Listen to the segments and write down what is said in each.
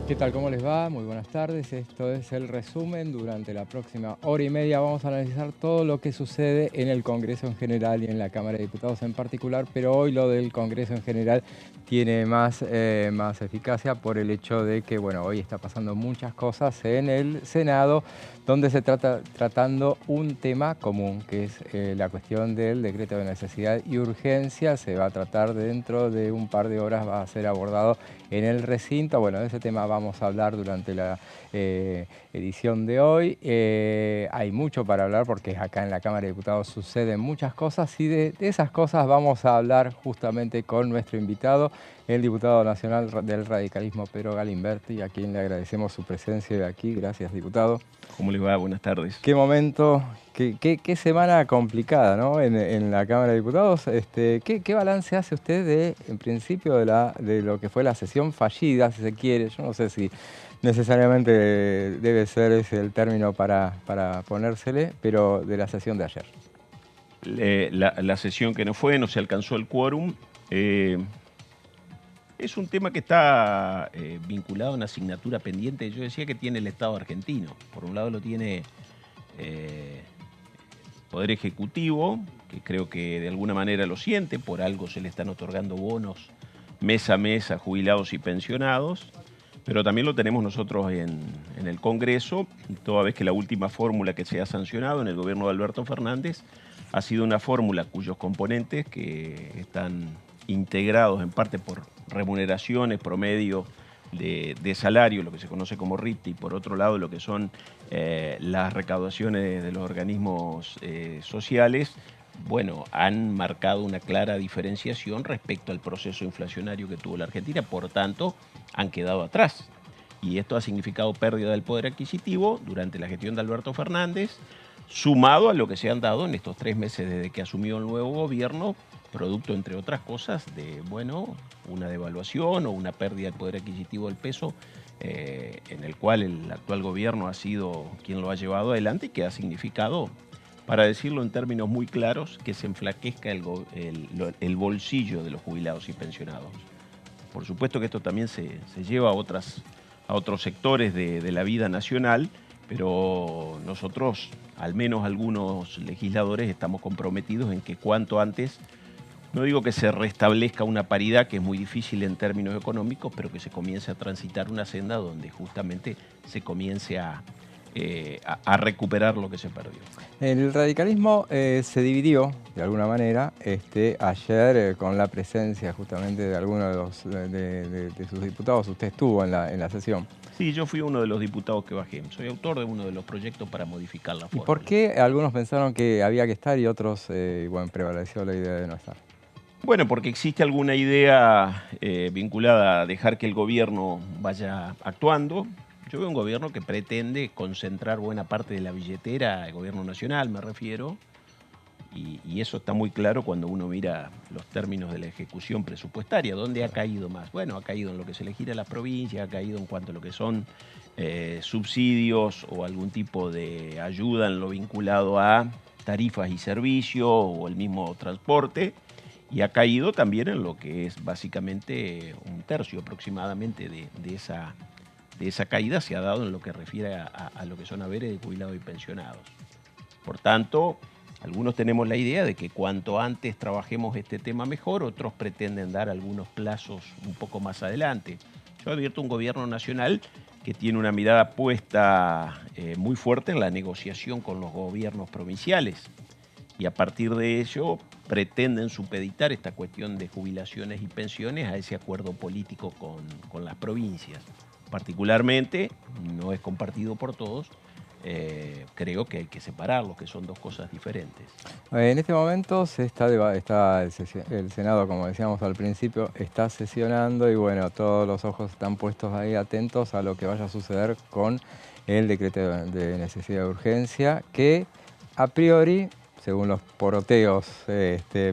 ¿Qué tal? ¿Cómo les va? Muy buenas tardes. Esto es el resumen. Durante la próxima hora y media vamos a analizar todo lo que sucede en el Congreso en general y en la Cámara de Diputados en particular, pero hoy lo del Congreso en general tiene más eficacia por el hecho de que, bueno, hoy está pasando muchas cosas en el Senado, donde se tratando un tema común, que es la cuestión del decreto de necesidad y urgencia. Se va a tratar dentro de un par de horas, va a ser abordado en el recinto. Bueno, de ese tema vamos a hablar durante la edición de hoy. Hay mucho para hablar porque acá en la Cámara de Diputados suceden muchas cosas y de esas cosas vamos a hablar justamente con nuestro invitado, el diputado nacional del radicalismo, Pedro Galimberti, a quien le agradecemos su presencia aquí. Gracias, diputado. ¿Cómo le va? Buenas tardes. Qué momento, qué semana complicada, ¿no? En la Cámara de Diputados. ¿Qué balance hace usted en principio, de lo que fue la sesión fallida, si se quiere? Yo no sé si necesariamente debe ser ese el término para ponérsele, pero de la sesión de ayer. La sesión que no fue, no se alcanzó el quórum. Es un tema que está vinculado a una asignatura pendiente. Yo decía que tiene el Estado argentino. Por un lado lo tiene Poder Ejecutivo, que creo que de alguna manera lo siente, por algo se le están otorgando bonos mes a mes a jubilados y pensionados, pero también lo tenemos nosotros en el Congreso, toda vez que la última fórmula que se ha sancionado en el gobierno de Alberto Fernández ha sido una fórmula cuyos componentes que están integrados en parte por remuneraciones promedio de salario, lo que se conoce como RIT, y por otro lado lo que son las recaudaciones de los organismos sociales, bueno, han marcado una clara diferenciación respecto al proceso inflacionario que tuvo la Argentina, por tanto, han quedado atrás. Y esto ha significado pérdida del poder adquisitivo durante la gestión de Alberto Fernández, sumado a lo que se han dado en estos 3 meses desde que asumió el nuevo gobierno, producto, entre otras cosas, de, bueno, una devaluación o una pérdida del poder adquisitivo del peso, en el cual el actual gobierno ha sido quien lo ha llevado adelante y que ha significado, para decirlo en términos muy claros, que se enflaquezca el bolsillo de los jubilados y pensionados. Por supuesto que esto también se lleva a otros sectores de la vida nacional, pero nosotros, al menos algunos legisladores, estamos comprometidos en que cuanto antes, no digo que se restablezca una paridad, que es muy difícil en términos económicos, pero que se comience a transitar una senda donde justamente se comience a recuperar lo que se perdió. El radicalismo se dividió de alguna manera ayer con la presencia justamente de algunos de sus diputados. Usted estuvo en la sesión. Sí, yo fui uno de los diputados que bajé. Soy autor de uno de los proyectos para modificar la ¿Y fórmula. por qué algunos pensaron que había que estar y otros, bueno, prevaleció la idea de no estar? Bueno, porque existe alguna idea vinculada a dejar que el gobierno vaya actuando. Yo veo un gobierno que pretende concentrar buena parte de la billetera, el gobierno nacional me refiero, y eso está muy claro cuando uno mira los términos de la ejecución presupuestaria. ¿Dónde ha caído más? Bueno, ha caído en lo que se le gira a las provincias, ha caído en cuanto a lo que son subsidios o algún tipo de ayuda en lo vinculado a tarifas y servicios o el mismo transporte, y ha caído también en lo que es básicamente un tercio aproximadamente de esa caída se ha dado en lo que refiere a lo que son haberes de jubilados y pensionados. Por tanto, algunos tenemos la idea de que cuanto antes trabajemos este tema mejor, otros pretenden dar algunos plazos un poco más adelante. Yo advierto un gobierno nacional que tiene una mirada puesta muy fuerte en la negociación con los gobiernos provinciales, y a partir de ello pretenden supeditar esta cuestión de jubilaciones y pensiones a ese acuerdo político con las provincias. Particularmente, no es compartido por todos, creo que hay que separarlos, que son dos cosas diferentes. En este momento el Senado, como decíamos al principio, está sesionando y bueno, todos los ojos están puestos ahí atentos a lo que vaya a suceder con el decreto de necesidad de urgencia, que a priori, según los poroteos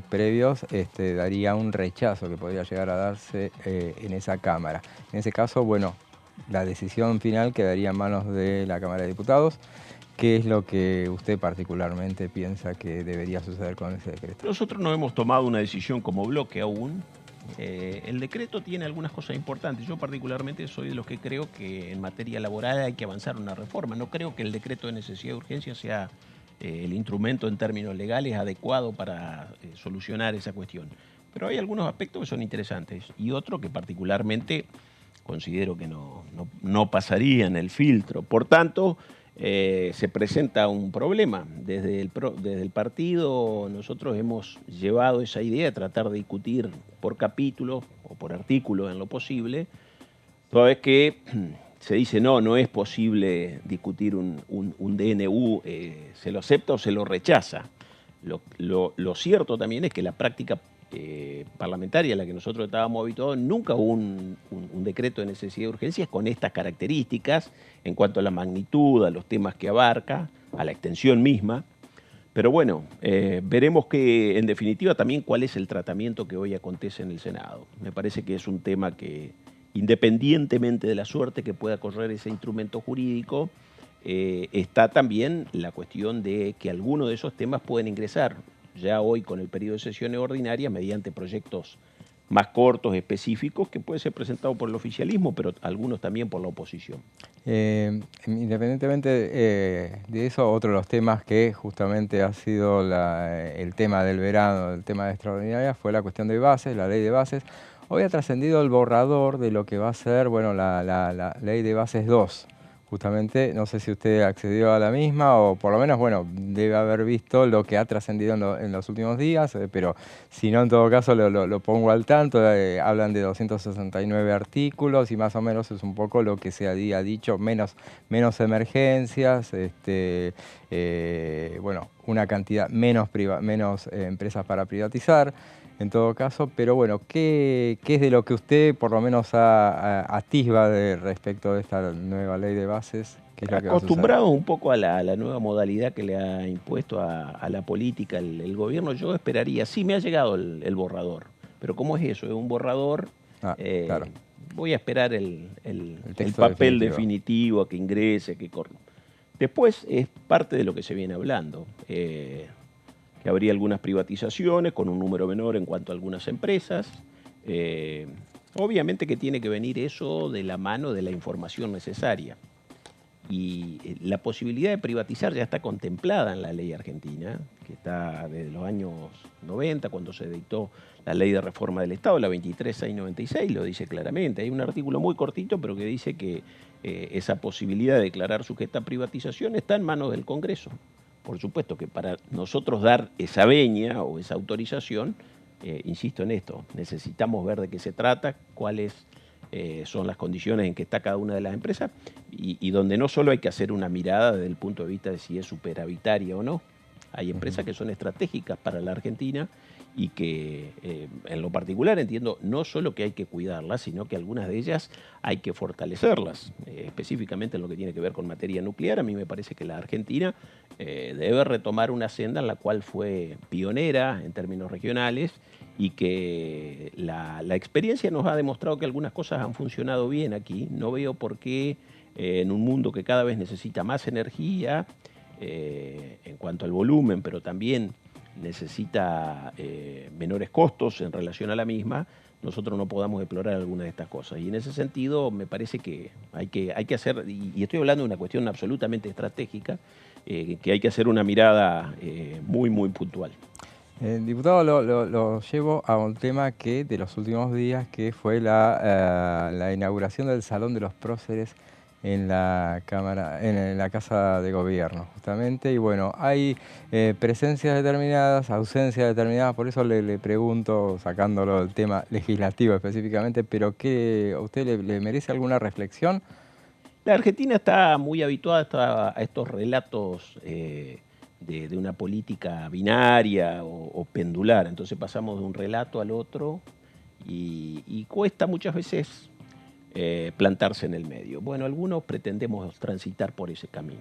previos, daría un rechazo que podría llegar a darse en esa Cámara. En ese caso, bueno, la decisión final quedaría en manos de la Cámara de Diputados. ¿Qué es lo que usted particularmente piensa que debería suceder con ese decreto? Nosotros no hemos tomado una decisión como bloque aún. El decreto tiene algunas cosas importantes. Yo particularmente soy de los que creo que en materia laboral hay que avanzar una reforma. No creo que el decreto de necesidad de urgencia sea el instrumento en términos legales adecuado para solucionar esa cuestión. Pero hay algunos aspectos que son interesantes y otros que particularmente considero que no pasarían el filtro. Por tanto, se presenta un problema. Desde el partido nosotros hemos llevado esa idea de tratar de discutir por capítulo o por artículo en lo posible, toda vez que se dice no es posible discutir un DNU, se lo acepta o se lo rechaza. Lo cierto también es que la práctica parlamentaria a la que nosotros estábamos habituados, nunca hubo un decreto de necesidad de urgencias con estas características en cuanto a la magnitud, a los temas que abarca, a la extensión misma. Pero bueno, veremos que en definitiva también cuál es el tratamiento que hoy acontece en el Senado. Me parece que es un tema que, independientemente de la suerte que pueda correr ese instrumento jurídico, está también la cuestión de que algunos de esos temas pueden ingresar ya hoy con el periodo de sesiones ordinarias mediante proyectos más cortos, específicos, que pueden ser presentados por el oficialismo, pero algunos también por la oposición. Independientemente de eso, otro de los temas que justamente ha sido el tema del verano, el tema de extraordinarias, fue la cuestión de bases, la ley de bases. Hoy ha trascendido el borrador de lo que va a ser, bueno, la ley de bases 2. Justamente, no sé si usted accedió a la misma o por lo menos, bueno, debe haber visto lo que ha trascendido en los últimos días, pero si no, en todo caso lo pongo al tanto. Hablan de 269 artículos y más o menos es un poco lo que se había dicho, menos emergencias, bueno, una cantidad menos empresas para privatizar. En todo caso, pero bueno, ¿qué es de lo que usted por lo menos atisba respecto de esta nueva ley de bases? ¿Qué es lo que va a suceder? Acostumbrados un poco a la nueva modalidad que le ha impuesto a la política el gobierno, yo esperaría, sí me ha llegado el borrador, pero ¿cómo es eso? Es un borrador, claro. voy a esperar el papel definitivo a que ingrese, que corra. Después es parte de lo que se viene hablando. Que habría algunas privatizaciones con un número menor en cuanto a algunas empresas. Obviamente que tiene que venir eso de la mano de la información necesaria. Y la posibilidad de privatizar ya está contemplada en la ley argentina, que está desde los años 90, cuando se dictó la ley de reforma del Estado, la 23696, lo dice claramente. Hay un artículo muy cortito, pero que dice que esa posibilidad de declarar sujeta a privatización está en manos del Congreso. Por supuesto que para nosotros dar esa venia o esa autorización, insisto en esto, necesitamos ver de qué se trata, cuáles son las condiciones en que está cada una de las empresas y donde no solo hay que hacer una mirada desde el punto de vista de si es superavitaria o no. Hay empresas que son estratégicas para la Argentina y que en lo particular entiendo no solo que hay que cuidarlas, sino que algunas de ellas hay que fortalecerlas. Específicamente en lo que tiene que ver con materia nuclear, a mí me parece que la Argentina debe retomar una senda en la cual fue pionera en términos regionales y que la experiencia nos ha demostrado que algunas cosas han funcionado bien aquí. No veo por qué en un mundo que cada vez necesita más energía, en cuanto al volumen, pero también necesita menores costos en relación a la misma, nosotros no podamos explorar alguna de estas cosas. Y en ese sentido me parece que hay que hacer, y estoy hablando de una cuestión absolutamente estratégica, que hay que hacer una mirada muy, muy puntual. Diputado, lo llevo a un tema que de los últimos días, que fue la inauguración del Salón de los Próceres en la Cámara, en la Casa de Gobierno, justamente. Y bueno, hay presencias determinadas, ausencias determinadas, por eso le pregunto, sacándolo del tema legislativo específicamente, pero ¿a usted le merece alguna reflexión? La Argentina está muy habituada a estos relatos de una política binaria o pendular. Entonces pasamos de un relato al otro y cuesta muchas veces plantarse en el medio. Bueno, algunos pretendemos transitar por ese camino.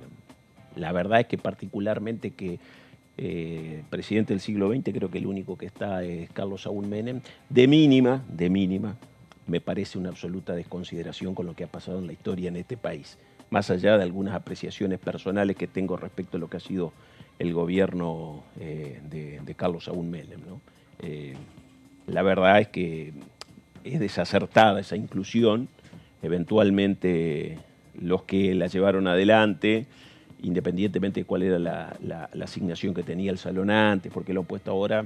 La verdad es que particularmente que presidente del siglo XX, creo que el único que está es Carlos Saúl Menem, de mínima, me parece una absoluta desconsideración con lo que ha pasado en la historia en este país, más allá de algunas apreciaciones personales que tengo respecto a lo que ha sido el gobierno de Carlos Saúl Menem, ¿no? La verdad es que es desacertada esa inclusión. Eventualmente los que la llevaron adelante, independientemente de cuál era la asignación que tenía el salón antes, porque lo ha puesto ahora,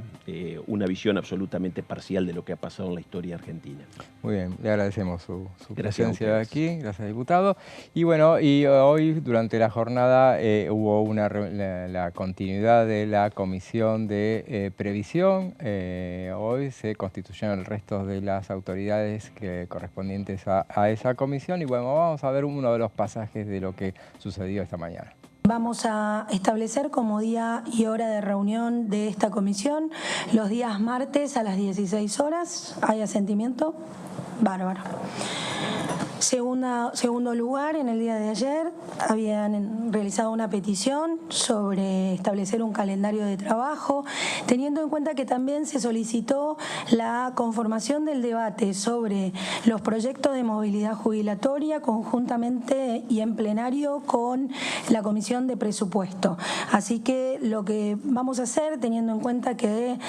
una visión absolutamente parcial de lo que ha pasado en la historia argentina. Muy bien, le agradecemos su Presencia aquí, gracias diputado. Y bueno, y hoy durante la jornada hubo la continuidad de la Comisión de Previsión. Hoy se constituyeron el resto de las autoridades correspondientes a esa comisión y bueno, vamos a ver uno de los pasajes de lo que sucedió esta mañana. Vamos a establecer como día y hora de reunión de esta comisión los días martes a las 16 horas. ¿Hay asentimiento? Bárbaro. Segundo lugar, en el día de ayer habían realizado una petición sobre establecer un calendario de trabajo, teniendo en cuenta que también se solicitó la conformación del debate sobre los proyectos de movilidad jubilatoria conjuntamente y en plenario con la Comisión de Presupuesto. Así que lo que vamos a hacer, teniendo en cuenta que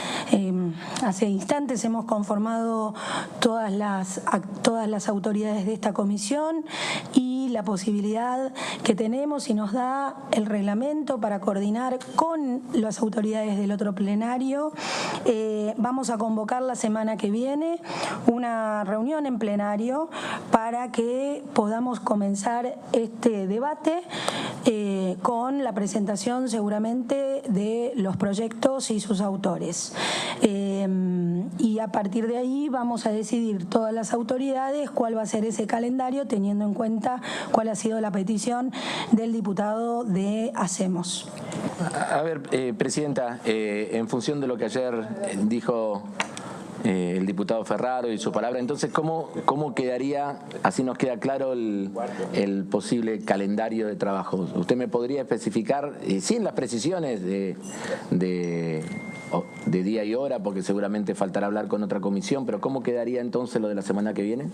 hace instantes hemos conformado todas las autoridades de esta comisión y la posibilidad que tenemos y nos da el reglamento para coordinar con las autoridades del otro plenario, vamos a convocar la semana que viene una reunión en plenario para que podamos comenzar este debate con la presentación seguramente de los proyectos y sus autores. Y a partir de ahí vamos a decidir todas las autoridades cuál va a ser ese calendario, teniendo en cuenta cuál ha sido la petición del diputado de Hacemos. A ver, Presidenta, en función de lo que ayer dijo el diputado Ferraro y su palabra, entonces, ¿cómo quedaría, así nos queda claro el posible calendario de trabajo? ¿Usted me podría especificar, sin las precisiones de día y hora, porque seguramente faltará hablar con otra comisión, pero cómo quedaría entonces lo de la semana que viene?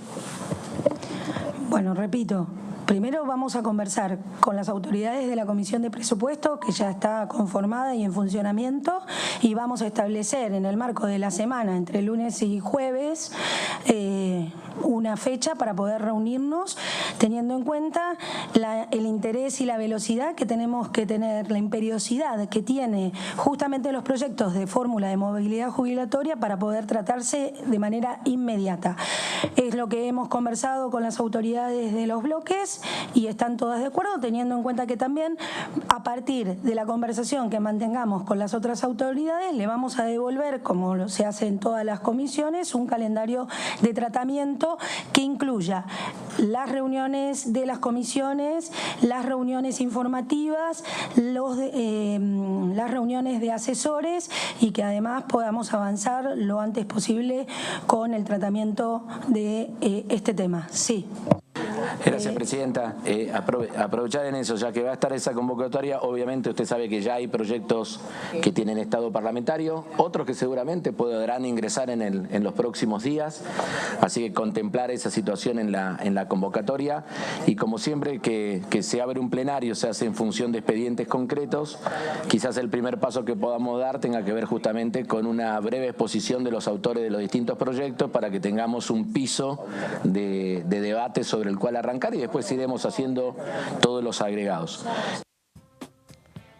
Bueno, repito, primero vamos a conversar con las autoridades de la Comisión de Presupuesto, que ya está conformada y en funcionamiento, y vamos a establecer en el marco de la semana, entre lunes y jueves, una fecha para poder reunirnos, teniendo en cuenta el interés y la velocidad que tenemos que tener, la imperiosidad que tiene justamente los proyectos de fórmula de movilidad jubilatoria para poder tratarse de manera inmediata. Es lo que hemos conversado con las autoridades de los bloques y están todas de acuerdo, teniendo en cuenta que también a partir de la conversación que mantengamos con las otras autoridades le vamos a devolver, como se hace en todas las comisiones, un calendario de tratamiento que incluya las reuniones de las comisiones, las reuniones informativas, las reuniones de asesores y que además podamos avanzar lo antes posible con el tratamiento de este tema. Sí. Gracias, Presidenta. Aprovechar en eso, ya que va a estar esa convocatoria, obviamente usted sabe que ya hay proyectos que tienen estado parlamentario, otros que seguramente podrán ingresar en los próximos días, así que contemplar esa situación en la convocatoria y como siempre que se abre un plenario se hace en función de expedientes concretos, quizás el primer paso que podamos dar tenga que ver justamente con una breve exposición de los autores de los distintos proyectos para que tengamos un piso de debate sobre el cual arrancar y después iremos haciendo todos los agregados.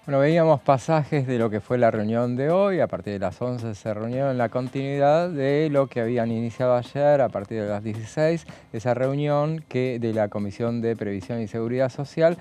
Bueno, veíamos pasajes de lo que fue la reunión de hoy. A partir de las 11 se reunió en la continuidad de lo que habían iniciado ayer a partir de las 16, esa reunión de la Comisión de Previsión y Seguridad Social,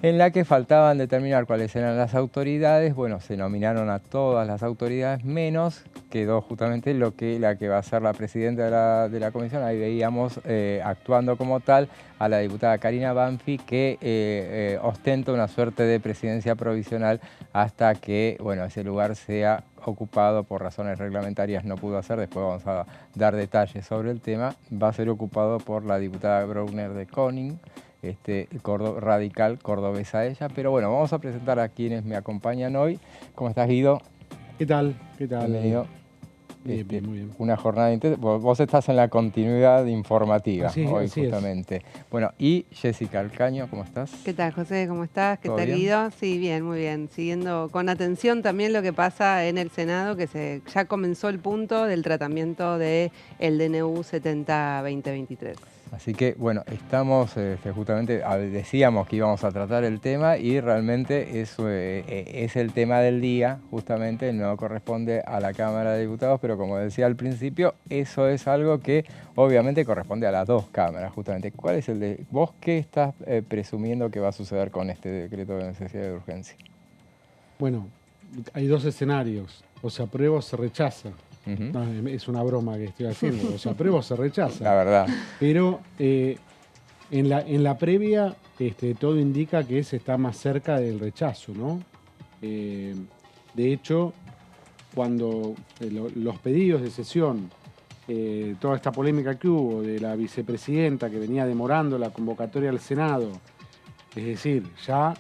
en la que faltaban determinar cuáles eran las autoridades. Bueno, se nominaron a todas las autoridades, menos quedó justamente la que va a ser la presidenta de la comisión. Ahí veíamos actuando como tal a la diputada Karina Banfi, que ostenta una suerte de presidencia provisional hasta que, bueno, ese lugar sea ocupado por razones reglamentarias, no pudo hacer, después vamos a dar detalles sobre el tema. Va a ser ocupado por la diputada Browner de Koning, radical cordobesa ella, pero bueno, vamos a presentar a quienes me acompañan hoy. ¿Cómo estás, Guido? ¿Qué tal? ¿Qué tal? Bienvenido. Bien, muy bien. Una jornada intensa. Vos estás en la continuidad informativa hoy así justamente. Bueno, y Jessica Alcaño, ¿cómo estás? ¿Qué tal, José? ¿Cómo estás? ¿Qué ¿Todo tal, bien? Guido? Sí, bien, muy bien. Siguiendo con atención también lo que pasa en el Senado, que ya comenzó el punto del tratamiento del DNU 70-2023. Así que, bueno, estamos justamente, decíamos que íbamos a tratar el tema y realmente eso es el tema del día, justamente no corresponde a la Cámara de Diputados, pero como decía al principio, eso es algo que obviamente corresponde a las dos cámaras, justamente. ¿Cuál es el de vos qué estás presumiendo que va a suceder con este decreto de necesidad de urgencia? Bueno, hay dos escenarios, o se aprueba o se rechaza. Ujú. No, es una broma que estoy haciendo, o se aprueba o se rechaza. La verdad. Pero en la previa todo indica que se está más cerca del rechazo, ¿no? De hecho, cuando los pedidos de sesión, toda esta polémica que hubo de la vicepresidenta que venía demorando la convocatoria al Senado, es decir, ya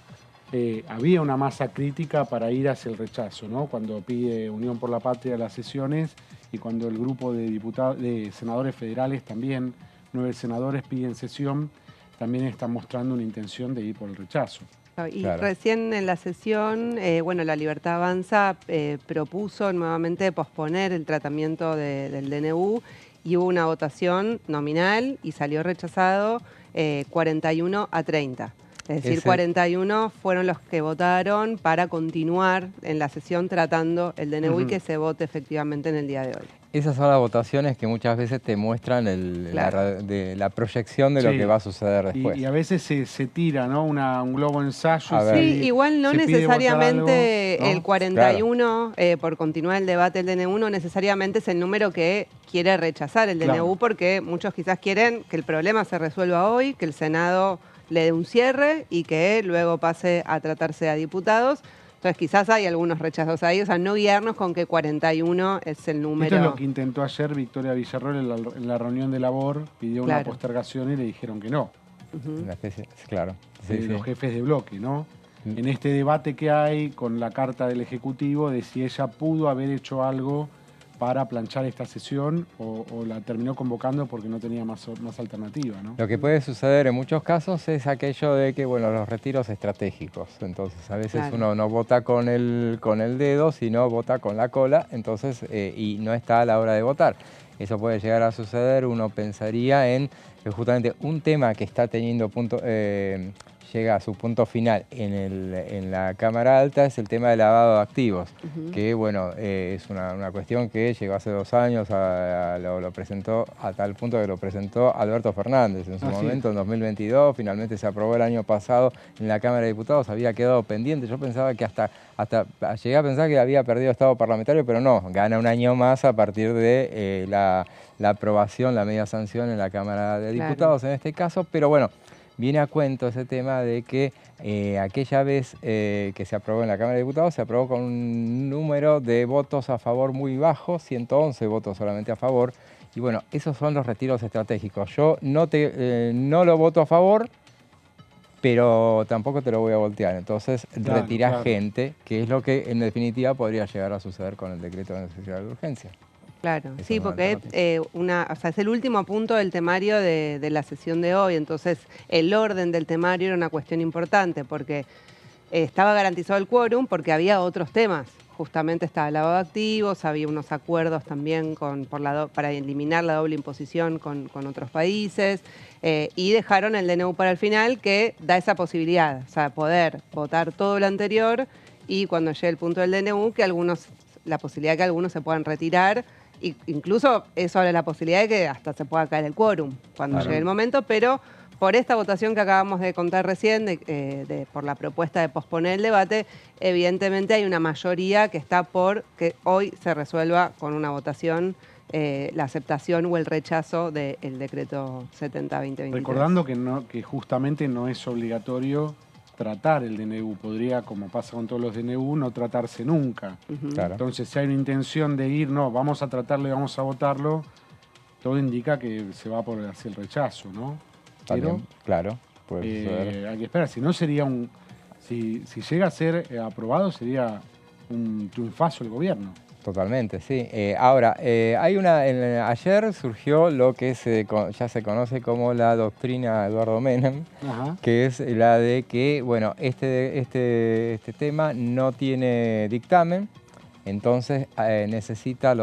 había una masa crítica para ir hacia el rechazo, ¿no? Cuando pide Unión por la Patria las sesiones y cuando el grupo de senadores federales también, 9 senadores piden sesión, también están mostrando una intención de ir por el rechazo. Y Claro. recién en la sesión, La Libertad Avanza propuso nuevamente posponer el tratamiento del DNU y hubo una votación nominal y salió rechazado 41-30. Es decir, 41 fueron los que votaron para continuar en la sesión tratando el DNU y que se vote efectivamente en el día de hoy. Esas son las votaciones que muchas veces te muestran Claro. la proyección de lo Sí. que va a suceder después. Y a veveces se tira, ¿no? Un globo ensayo. A ver. Sí, igual no se pide votar necesariamente algo, ¿no? el 41, por continuar el debate del DNU, no necesariamente es el número que quiere rechazar el DNU, Claro. porque muchos quizás quieren que el problema se resuelva hoy, que el Senado le dé un cierre y que luego pase a tratarse a diputados. Entonces quizás hay algunos rechazos ahí, o sea, no guiarnos con que 41 es el número. Esto es lo que intentó ayer Victoria Villarroel en la reunión de labor, pidió una Claro. postergación y le dijeron que no. Una especie, claro. Sí, sí. Los jefes de bloque, ¿no? En este debate que hay con la carta del Ejecutivo de si ella pudo haber hecho algo para planchar esta sesión o la terminó convocando porque no tenía más alternativa, ¿no? Lo que puede suceder en muchos casos es aquello de que, bueno, los retiros estratégicos. Entonces, a veces Claro. uno no vota con el dedo, sino vota con la cola, entonces, y no está a la hora de votar. Eso puede llegar a suceder, uno pensaría en que justamente un tema que está teniendo llega a su punto final en la Cámara Alta es el tema del lavado de activos, que bueno, es una cuestión que llegó hace 2 años, lo presentó a tal punto que lo presentó Alberto Fernández en su momento, en 2022, finalmente se aprobó el año pasado en la Cámara de Diputados, había quedado pendiente, yo pensaba que hasta llegué a pensar que había perdido estado parlamentario, pero no, gana un año más a partir de la aprobación, la media sanción en la Cámara de Diputados en este caso, pero bueno, viene a cuento ese tema de que aquella vez que se aprobó en la Cámara de Diputados, se aprobó con un número de votos a favor muy bajo, 111 votos solamente a favor, y bueno, esos son los retiros estratégicos. Yo no lo voto a favor, pero tampoco te lo voy a voltear, entonces retirás gente, que es lo que en definitiva podría llegar a suceder con el decreto de necesidad de urgencia. Claro, Esa sí, es una porque es el último punto del temario de la sesión de hoy, entonces el orden del temario era una cuestión importante porque estaba garantizado el quórum porque había otros temas. Justamente estaba el lavado de activos, había unos acuerdos también para eliminar la doble imposición con otros países y dejaron el DNU para el final que da esa posibilidad, o sea, poder votar todo lo anterior y cuando llegue el punto del DNU la posibilidad de que algunos se puedan retirar. Incluso eso abre la posibilidad de que hasta se pueda caer el quórum cuando llegue el momento, pero por esta votación que acabamos de contar recién, por la propuesta de posponer el debate, evidentemente hay una mayoría que está por que hoy se resuelva con una votación la aceptación o el rechazo del decreto 70-2023. Recordando que justamente no es obligatorio tratar el DNU, podría, como pasa con todos los DNU, no tratarse nunca. Claro. Entonces, si hay una intención de ir, no, vamos a tratarlo y vamos a votarlo, todo indica que se va hacia el rechazo, ¿no? También, claro, puede suceder. Hay que esperar, si no sería si llega a ser aprobado, sería un triunfazo el gobierno. Totalmente, sí. Ahora, ayer surgió lo que ya se conoce como la doctrina Eduardo Menem, Ajá. que es la de que, bueno, este tema no tiene dictamen, entonces necesita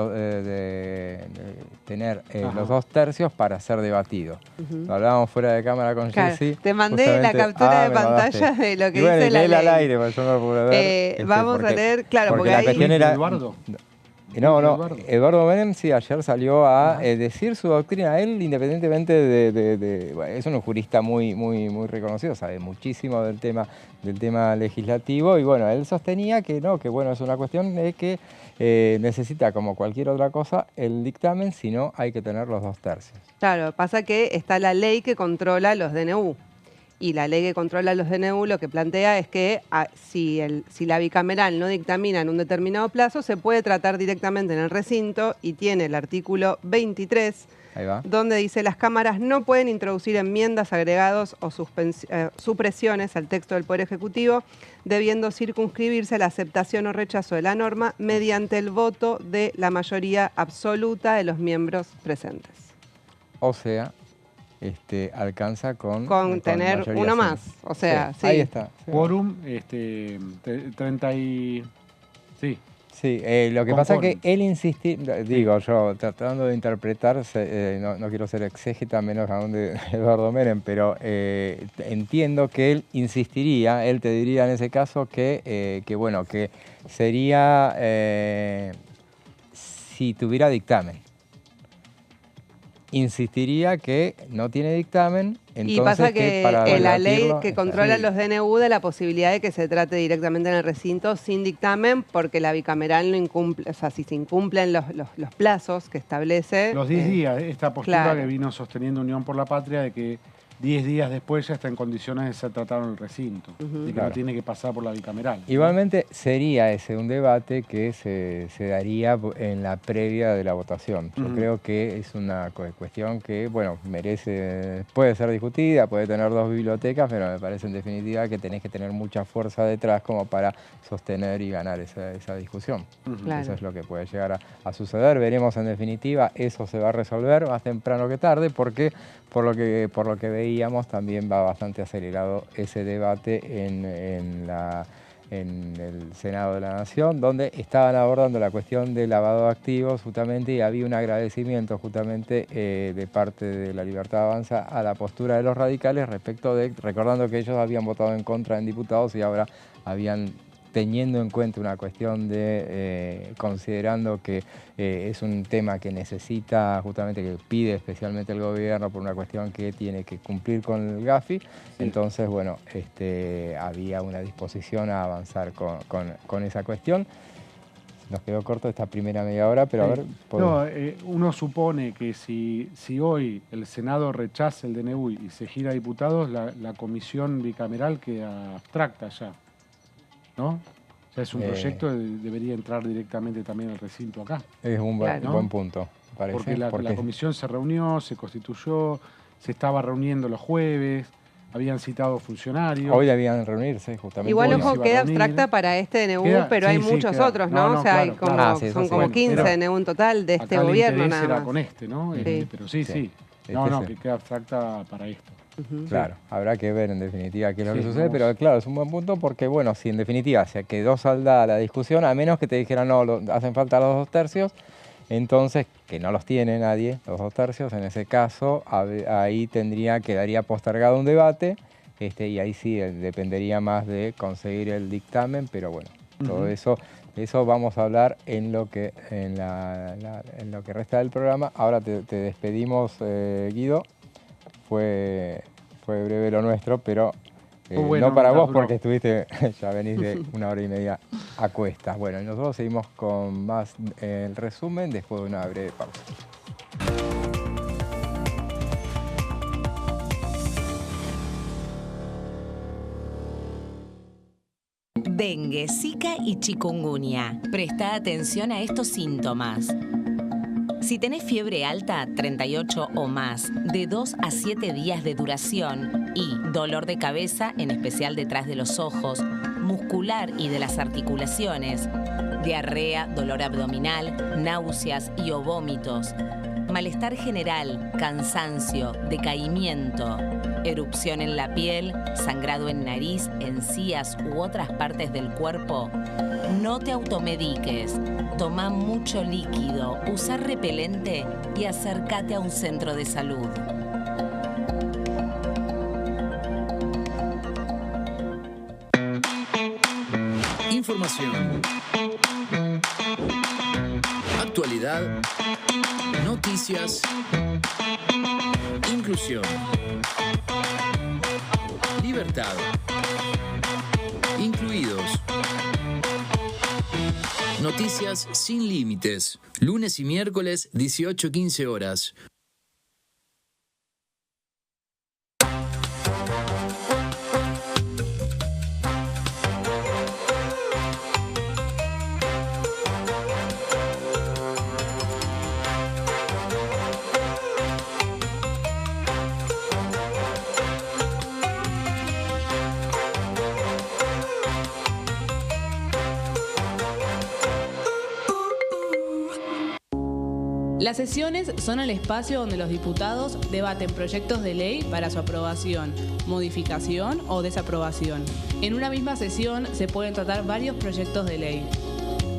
tener los 2 tercios para ser debatido. Lo hablábamos fuera de cámara con Jessy. Te mandé la captura de pantalla de lo que dice la ley. Al aire, porque yo no lo pude ver. Vamos a leer, claro, porque la ahí... cuestión era... Eduardo. No, Eduardo Menem sí, ayer salió a decir su doctrina. Él, independientemente es un jurista muy reconocido, sabe muchísimo del tema legislativo, y bueno, él sostenía que no, que bueno, es una cuestión de que necesita, como cualquier otra cosa, el dictamen, si no hay que tener los 2 tercios. Claro, pasa que está la ley que controla los DNU. Y la ley que controla los DNU lo que plantea es que si la bicameral no dictamina en un determinado plazo, se puede tratar directamente en el recinto, y tiene el artículo 23, donde dice: las cámaras no pueden introducir enmiendas, agregados o supresiones al texto del Poder Ejecutivo, debiendo circunscribirse a la aceptación o rechazo de la norma mediante el voto de la mayoría absoluta de los miembros presentes. O sea... alcanza con tener uno más, o sea, sí. Ahí está. Sí. Quórum, 30 y... Sí. Sí, lo que pasa es que él insistía, digo yo, tratando de interpretar, no quiero ser exégeta menos aún de Eduardo Menem, pero entiendo que él insistiría, él te diría en ese caso que bueno, que sería si tuviera dictamen. Insistiría que no tiene dictamen, entonces y pasa que la ley que controla sí. los DNU da la posibilidad de que se trate directamente en el recinto sin dictamen, porque la bicameral no incumple, o sea, si se incumplen los plazos que establece... Los 10 días, esta postura claro. que vino sosteniendo Unión por la Patria, de que 10 días después ya está en condiciones de ser tratado en el recinto, de que no tiene que pasar por la bicameral. Igualmente sería ese un debate que se daría en la previa de la votación. Yo creo que es una cuestión que, bueno, puede ser discutida, puede tener 2 bibliotecas, pero me parece en definitiva que tenés que tener mucha fuerza detrás como para sostener y ganar esa discusión. Claro. Eso es lo que puede llegar a suceder. Veremos en definitiva, eso se va a resolver más temprano que tarde, porque por lo que veíamos también va bastante acelerado ese debate en el Senado de la Nación, donde estaban abordando la cuestión del lavado de activos justamente, y había un agradecimiento justamente de parte de La Libertad Avanza a la postura de los radicales respecto de, recordando que ellos habían votado en contra en diputados y ahora habían, teniendo en cuenta una cuestión de, considerando que es un tema que necesita justamente, que pide especialmente el gobierno por una cuestión que tiene que cumplir con el GAFI, entonces bueno, había una disposición a avanzar con esa cuestión. Nos quedó corto esta primera media hora, pero a ver... No, uno supone que si hoy el Senado rechaza el DNU y se gira a diputados, la comisión bicameral queda abstracta ya, ¿no? O sea, es un proyecto que debería entrar directamente también al recinto acá. Es un buen punto, parece. Porque la comisión se reunió, se constituyó, se estaba reuniendo los jueves, habían citado funcionarios. Hoy debían reunirse, justamente. Igual, ojo, queda abstracta para este DNU, pero hay muchos otros, ¿no? O sea, hay como, son como 15 DNU en total de este gobierno nada más. Era con este, ¿no? Pero sí. No, que queda abstracta para esto. Claro, habrá que ver en definitiva qué es lo que sucede, pero claro, es un buen punto porque, bueno, si en definitiva se quedó saldada la discusión, a menos que te dijeran, no, hacen falta los 2 tercios, entonces, que no los tiene nadie, los 2 tercios, en ese caso, ahí quedaría postergado un debate, y ahí sí dependería más de conseguir el dictamen, pero bueno, todo eso vamos a hablar en lo que resta del programa. Ahora te despedimos, Guido. Fue breve lo nuestro, pero no para vos porque ya venís de 1 hora y media a cuestas. Bueno, y nosotros seguimos con más el resumen después de una breve pausa. Dengue, Zika y chikungunya. Presta atención a estos síntomas. Si tenés fiebre alta, 38 o más, de 2 a 7 días de duración y dolor de cabeza, en especial detrás de los ojos, muscular y de las articulaciones, diarrea, dolor abdominal, náuseas y o vómitos, malestar general, cansancio, decaimiento, erupción en la piel, sangrado en nariz, encías u otras partes del cuerpo, no te automediques. Toma mucho líquido, usa repelente y acércate a un centro de salud. Información, actualidad, noticias, inclusión, libertad, incluidos. Noticias sin límites. Lunes y miércoles, 18-15 horas. Las sesiones son el espacio donde los diputados debaten proyectos de ley para su aprobación, modificación o desaprobación. En una misma sesión se pueden tratar varios proyectos de ley.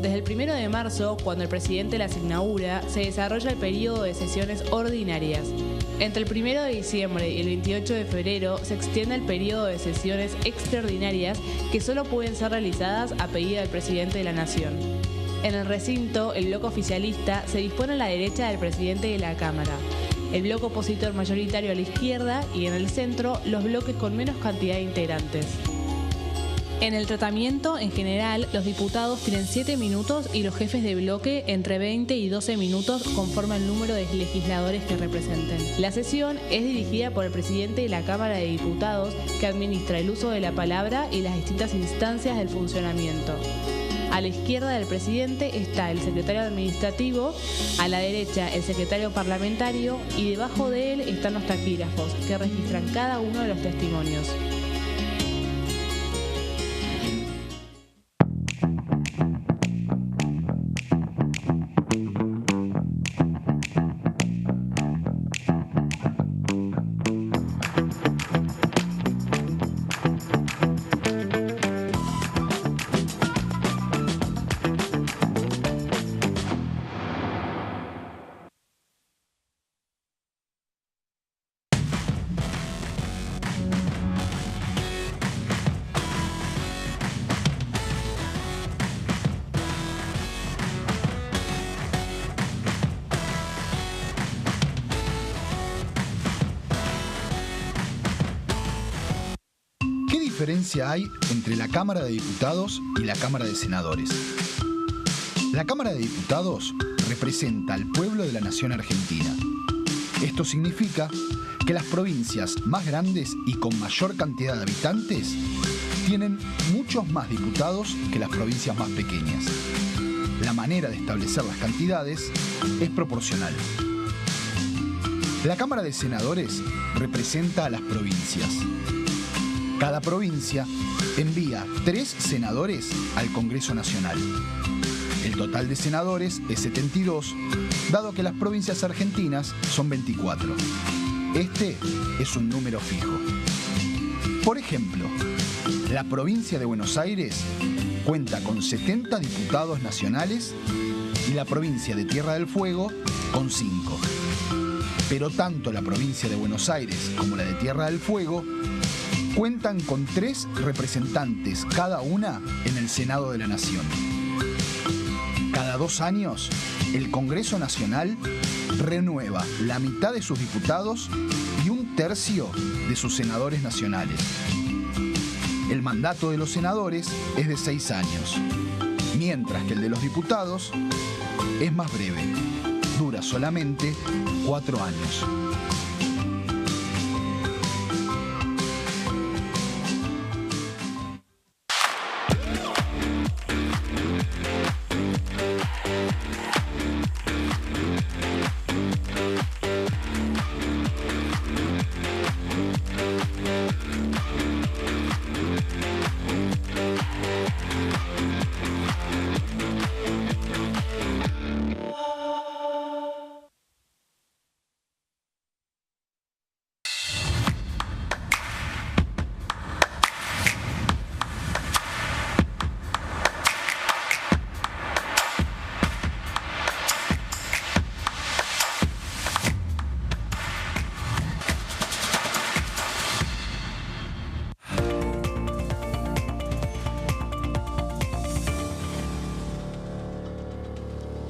Desde el 1 de marzo, cuando el presidente las inaugura, se desarrolla el periodo de sesiones ordinarias. Entre el 1 de diciembre y el 28 de febrero se extiende el periodo de sesiones extraordinarias que solo pueden ser realizadas a pedido del presidente de la Nación. En el recinto, el bloque oficialista se dispone a la derecha del presidente de la Cámara, el bloque opositor mayoritario a la izquierda y en el centro los bloques con menos cantidad de integrantes. En el tratamiento, en general, los diputados tienen 7 minutos y los jefes de bloque entre 20 y 12 minutos conforme al número de legisladores que representen. La sesión es dirigida por el presidente de la Cámara de Diputados, que administra el uso de la palabra y las distintas instancias del funcionamiento. A la izquierda del presidente está el secretario administrativo, a la derecha el secretario parlamentario y debajo de él están los taquígrafos, que registran cada uno de los testimonios. ¿Qué diferencia hay entre la Cámara de Diputados y la Cámara de Senadores? La Cámara de Diputados representa al pueblo de la nación argentina. Esto significa que las provincias más grandes y con mayor cantidad de habitantes tienen muchos más diputados que las provincias más pequeñas. La manera de establecer las cantidades es proporcional. La Cámara de Senadores representa a las provincias. Cada provincia envía 3 senadores al Congreso Nacional. El total de senadores es 72, dado que las provincias argentinas son 24. Este es un número fijo. Por ejemplo, la provincia de Buenos Aires cuenta con 70 diputados nacionales y la provincia de Tierra del Fuego con 5. Pero tanto la provincia de Buenos Aires como la de Tierra del Fuego cuentan con 3 representantes cada una en el Senado de la Nación. Cada 2 años, el Congreso Nacional renueva la mitad de sus diputados y 1/3 de sus senadores nacionales. El mandato de los senadores es de 6 años, mientras que el de los diputados es más breve, dura solamente 4 años.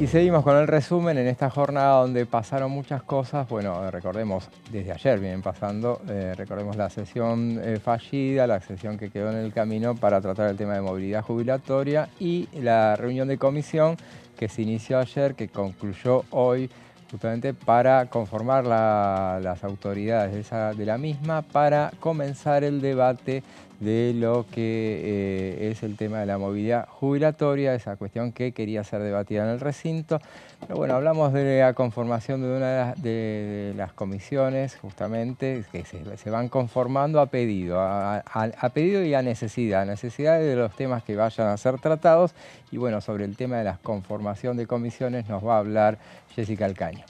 Y seguimos con el resumen en esta jornada donde pasaron muchas cosas. Bueno, recordemos, desde ayer vienen pasando, recordemos la sesión fallida, la sesión que quedó en el camino para tratar el tema de movilidad jubilatoria y la reunión de comisión que se inició ayer, que concluyó hoy, justamente para conformar las autoridades de la misma para comenzar el debate de lo que es el tema de la movilidad jubilatoria, esa cuestión que quería ser debatida en el recinto. Pero bueno, hablamos de la conformación de una de las comisiones, justamente, que se van conformando a pedido, a pedido y a necesidad de los temas que vayan a ser tratados. Y bueno, sobre el tema de la conformación de comisiones nos va a hablar Jessica Alcaño.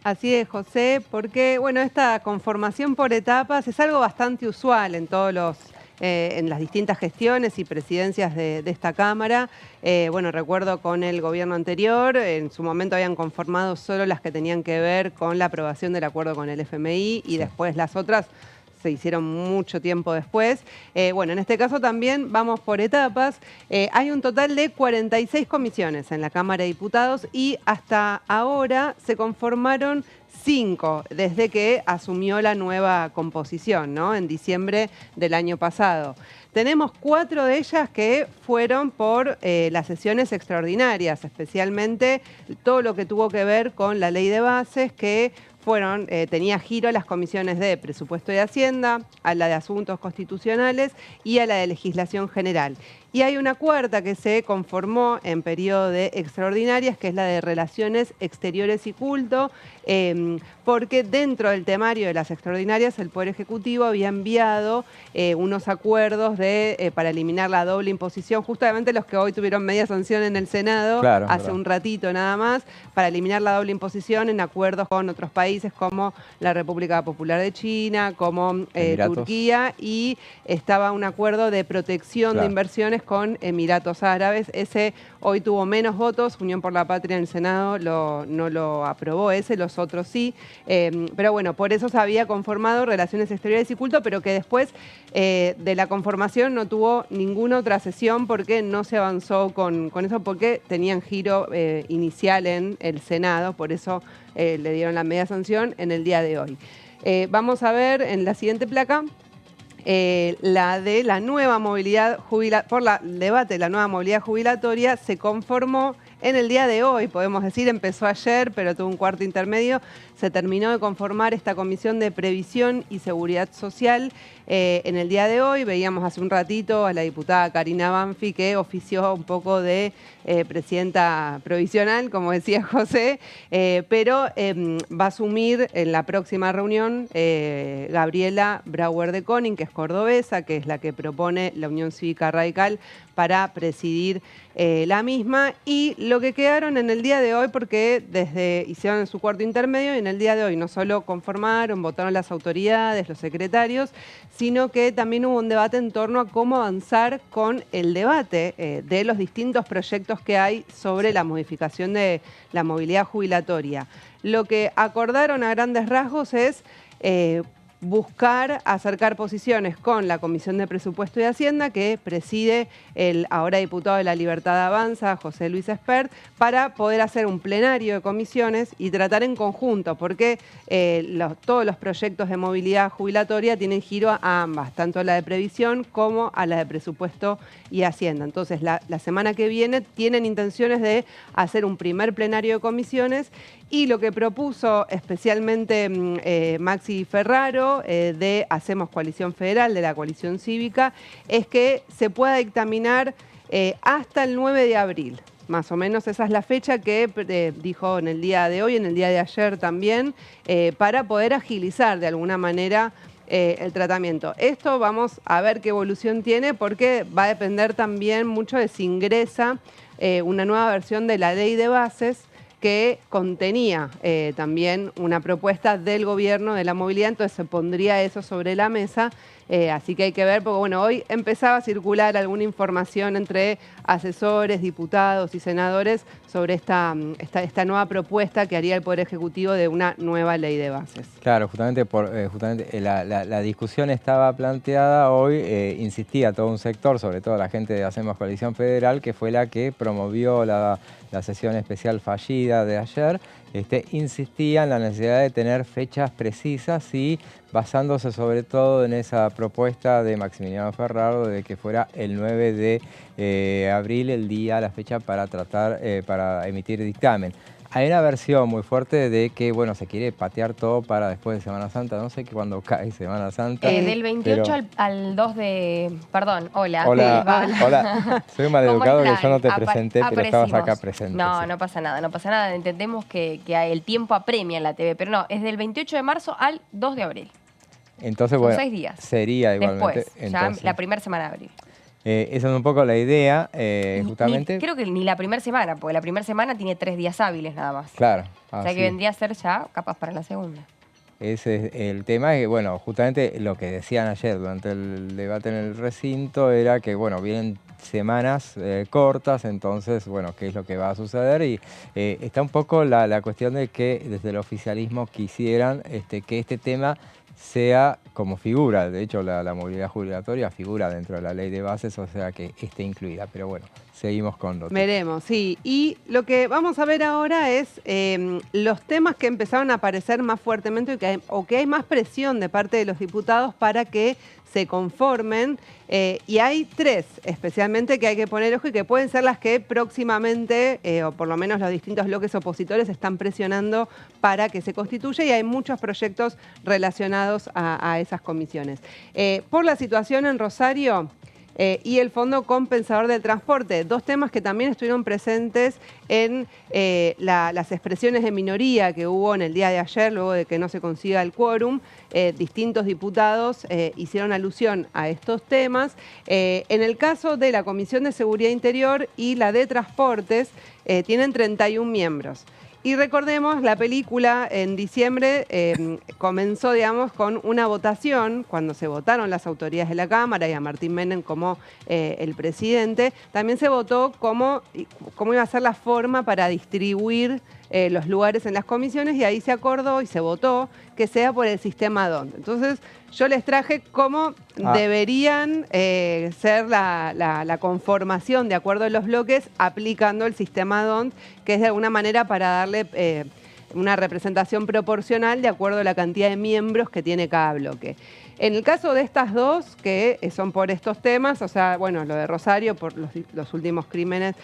Así es, José, porque bueno, esta conformación por etapas es algo bastante usual en en las distintas gestiones y presidencias de esta Cámara. Bueno, recuerdo con el gobierno anterior, en su momento habían conformado solo las que tenían que ver con la aprobación del acuerdo con el FMI y después las otras se hicieron mucho tiempo después. Bueno, en este caso también vamos por etapas. Hay un total de 46 comisiones en la Cámara de Diputados y hasta ahora se conformaron 5 desde que asumió la nueva composición, ¿no? En diciembre del año pasado. Tenemos 4 de ellas que fueron por las sesiones extraordinarias, especialmente todo lo que tuvo que ver con la ley de bases, que tenía giro a las comisiones de Presupuesto y Hacienda, a la de Asuntos Constitucionales y a la de Legislación General. Y hay una cuarta que se conformó en periodo de extraordinarias, que es la de Relaciones Exteriores y Culto, porque dentro del temario de las extraordinarias el Poder Ejecutivo había enviado unos acuerdos para eliminar la doble imposición, justamente los que hoy tuvieron media sanción en el Senado, claro, hace un ratito nada más, para eliminar la doble imposición en acuerdos con otros países como la República Popular de China, como Turquía, y estaba un acuerdo de protección de inversiones con Emiratos Árabes. Ese hoy tuvo menos votos, Unión por la Patria en el Senado no lo aprobó los otros sí. Pero bueno, por eso se había conformado Relaciones Exteriores y Culto, pero que después de la conformación no tuvo ninguna otra sesión porque no se avanzó con eso, porque tenían giro inicial en el Senado, por eso le dieron la media sanción en el día de hoy. Vamos a ver en la siguiente placa. La de la nueva movilidad jubilatoria, el debate de la nueva movilidad jubilatoria se conformó en el día de hoy, podemos decir, empezó ayer, pero tuvo un cuarto intermedio. Se terminó de conformar esta Comisión de Previsión y Seguridad Social en el día de hoy. Veíamos hace un ratito a la diputada Karina Banfi, que ofició un poco de presidenta provisional, como decía José, pero va a asumir en la próxima reunión Gabriela Brauer de Koning, que es cordobesa, que es la que propone la Unión Cívica Radical para presidir la misma. Y lo que quedaron en el día de hoy, porque hicieron su cuarto intermedio y en el día de hoy no solo conformaron, votaron las autoridades, los secretarios, sino que también hubo un debate en torno a cómo avanzar con el debate de los distintos proyectos que hay sobre la modificación de la movilidad jubilatoria. Lo que acordaron a grandes rasgos es buscar acercar posiciones con la Comisión de Presupuesto y Hacienda, que preside el ahora diputado de La Libertad Avanza, José Luis Espert, para poder hacer un plenario de comisiones y tratar en conjunto, porque todos los proyectos de movilidad jubilatoria tienen giro a ambas, tanto a la de previsión como a la de Presupuesto y Hacienda. Entonces, la semana que viene tienen intenciones de hacer un primer plenario de comisiones, y lo que propuso especialmente Maxi Ferraro, de Hacemos Coalición Federal, de la Coalición Cívica, es que se pueda dictaminar hasta el 9 de abril. Más o menos esa es la fecha que dijo en el día de hoy, en el día de ayer también, para poder agilizar de alguna manera el tratamiento. Esto vamos a ver qué evolución tiene, porque va a depender también mucho de si ingresa una nueva versión de la ley de bases, que contenía también una propuesta del gobierno de la movilidad, entonces se pondría eso sobre la mesa, así que hay que ver, porque bueno, hoy empezaba a circular alguna información entre asesores, diputados y senadores sobre esta nueva propuesta que haría el Poder Ejecutivo de una nueva ley de bases. Claro, justamente la discusión estaba planteada hoy, insistía todo un sector, sobre todo la gente de Hacemos Coalición Federal, que fue la que promovió la la sesión especial fallida de ayer, insistía en la necesidad de tener fechas precisas y basándose sobre todo en esa propuesta de Maximiliano Ferraro de que fuera el 9 de abril la fecha para para emitir dictamen. Hay una versión muy fuerte de que, bueno, se quiere patear todo para después de Semana Santa. No sé cuándo cae Semana Santa. Del 28 pero... al 2 de... Perdón, hola. Hola. Soy un maleducado que yo no te presenté, pero estabas acá presente. No, sí. No pasa nada. Entendemos que el tiempo apremia en la TV, pero no, es del 28 de marzo al 2 de abril. Entonces, son bueno, 6 días. Sería igualmente. Después, entonces, ya la primera semana de abril. Esa es un poco la idea, justamente. Creo que ni la primera semana, porque la primera semana tiene 3 días hábiles nada más. Claro. O sea que vendría a ser ya capaz para la segunda. Ese es el tema, que bueno, justamente lo que decían ayer durante el debate en el recinto era que, bueno, vienen semanas cortas, entonces, bueno, ¿qué es lo que va a suceder? Y está un poco la cuestión de que desde el oficialismo quisieran que este tema sea como figura, de hecho la movilidad jubilatoria figura dentro de la ley de bases, o sea que esté incluida, pero bueno, seguimos con lo veremos, sí, y lo que vamos a ver ahora es los temas que empezaron a aparecer más fuertemente o que hay más presión de parte de los diputados para que se conformen, y hay 3 especialmente que hay que poner ojo y que pueden ser las que próximamente, o por lo menos los distintos bloques opositores están presionando para que se constituya, y hay muchos proyectos relacionados a esas comisiones. Por la situación en Rosario y el Fondo Compensador del Transporte, 2 temas que también estuvieron presentes en las expresiones de minoría que hubo en el día de ayer, luego de que no se consiga el quórum. Distintos diputados hicieron alusión a estos temas. En el caso de la Comisión de Seguridad Interior y la de Transportes, tienen 31 miembros. Y recordemos, la película en diciembre comenzó, digamos, con una votación, cuando se votaron las autoridades de la Cámara y a Martín Menem como el presidente, también se votó cómo iba a ser la forma para distribuir los lugares en las comisiones, y ahí se acordó y se votó que sea por el sistema DONT. Entonces, yo les traje cómo deberían ser la conformación de acuerdo a los bloques aplicando el sistema DONT, que es de alguna manera para darle una representación proporcional de acuerdo a la cantidad de miembros que tiene cada bloque. En el caso de estas 2, que son por estos temas, o sea, bueno, lo de Rosario por los últimos crímenes,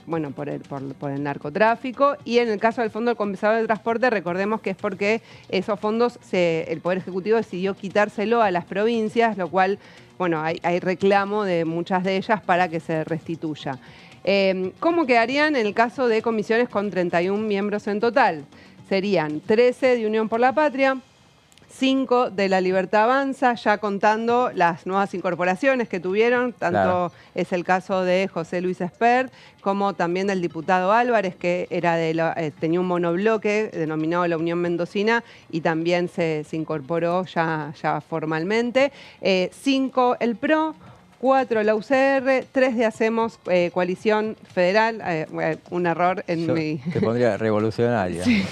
bueno, por el narcotráfico, y en el caso del Fondo Compensador del Transporte, recordemos que es porque esos fondos el Poder Ejecutivo decidió quitárselo a las provincias, lo cual, bueno, hay reclamo de muchas de ellas para que se restituya. ¿Cómo quedarían en el caso de comisiones con 31 miembros en total? Serían 13 de Unión por la Patria, 5 de La Libertad Avanza, ya contando las nuevas incorporaciones que tuvieron, tanto es el caso de José Luis Espert, como también del diputado Álvarez, que era tenía un monobloque denominado la Unión Mendocina, y también se incorporó ya formalmente. 5 el PRO, 4 la UCR, 3 de Hacemos Coalición Federal, un error en mi... Te pondría revolucionaria. Sí.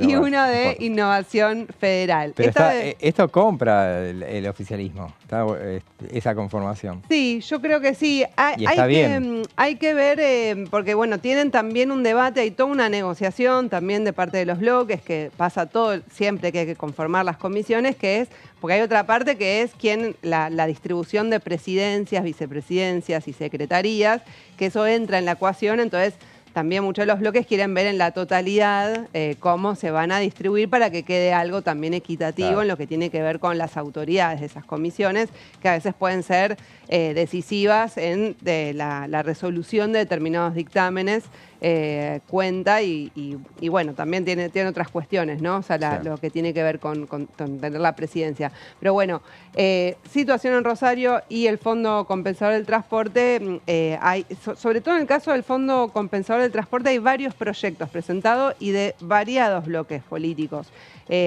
Y bueno, 1 de Innovación Federal. Pero esto compra el oficialismo, esa conformación. Sí, yo creo que sí. Hay que ver, porque bueno, tienen también un debate, hay toda una negociación también de parte de los bloques, que pasa todo siempre que hay que conformar las comisiones, que es, porque hay otra parte que es la distribución de presidencias, vicepresidencias y secretarías, que eso entra en la ecuación, entonces también muchos de los bloques quieren ver en la totalidad cómo se van a distribuir para que quede algo también equitativo en lo que tiene que ver con las autoridades de esas comisiones, que a veces pueden ser decisivas en la resolución de determinados dictámenes, cuenta y bueno, también tiene otras cuestiones, ¿no? O sea, lo que tiene que ver con tener la presidencia. Pero bueno, situación en Rosario y el Fondo Compensador del Transporte, sobre todo en el caso del Fondo Compensador del Transporte, hay varios proyectos presentados y de variados bloques políticos.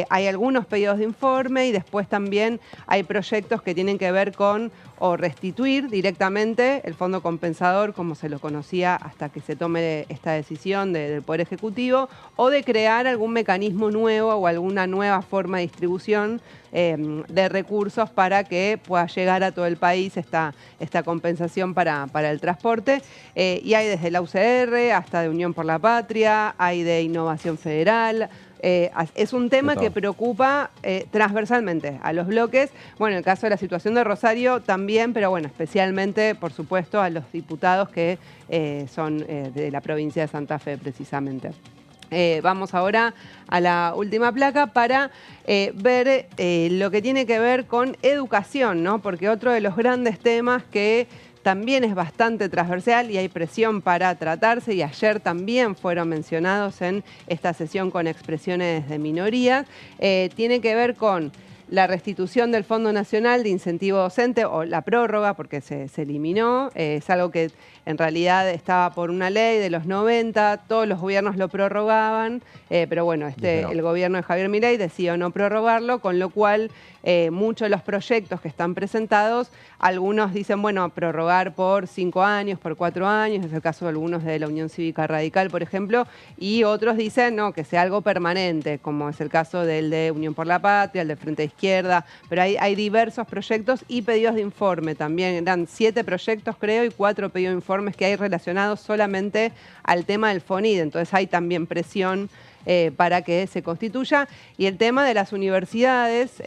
Hay algunos pedidos de informe y después también hay proyectos que tienen que ver con o restituir directamente el fondo compensador como se lo conocía hasta que se tome esta decisión del Poder Ejecutivo, o de crear algún mecanismo nuevo o alguna nueva forma de distribución de recursos para que pueda llegar a todo el país esta compensación para el transporte. Y hay desde la UCR hasta de Unión por la Patria, hay de Innovación Federal. Es un tema que preocupa transversalmente a los bloques. Bueno, en el caso de la situación de Rosario también, pero bueno, especialmente, por supuesto, a los diputados que son de la provincia de Santa Fe, precisamente. Vamos ahora a la última placa para ver lo que tiene que ver con educación, ¿no? Porque otro de los grandes temas que también es bastante transversal y hay presión para tratarse, y ayer también fueron mencionados en esta sesión con expresiones de minorías, tiene que ver con la restitución del Fondo Nacional de Incentivo Docente, o la prórroga, porque se eliminó. Es algo que en realidad estaba por una ley de los 90, todos los gobiernos lo prorrogaban, pero bueno, el gobierno de Javier Milei decidió no prorrogarlo, con lo cual muchos de los proyectos que están presentados, algunos dicen, bueno, prorrogar por 5 años, por 4 años, es el caso de algunos de la Unión Cívica Radical, por ejemplo, y otros dicen, no, que sea algo permanente, como es el caso del de Unión por la Patria, el de Frente de Izquierda, pero hay diversos proyectos y pedidos de informe también. Eran 7 proyectos, creo, y 4 pedidos de informes que hay relacionados solamente al tema del FONID, entonces hay también presión para que se constituya. Y el tema de las universidades,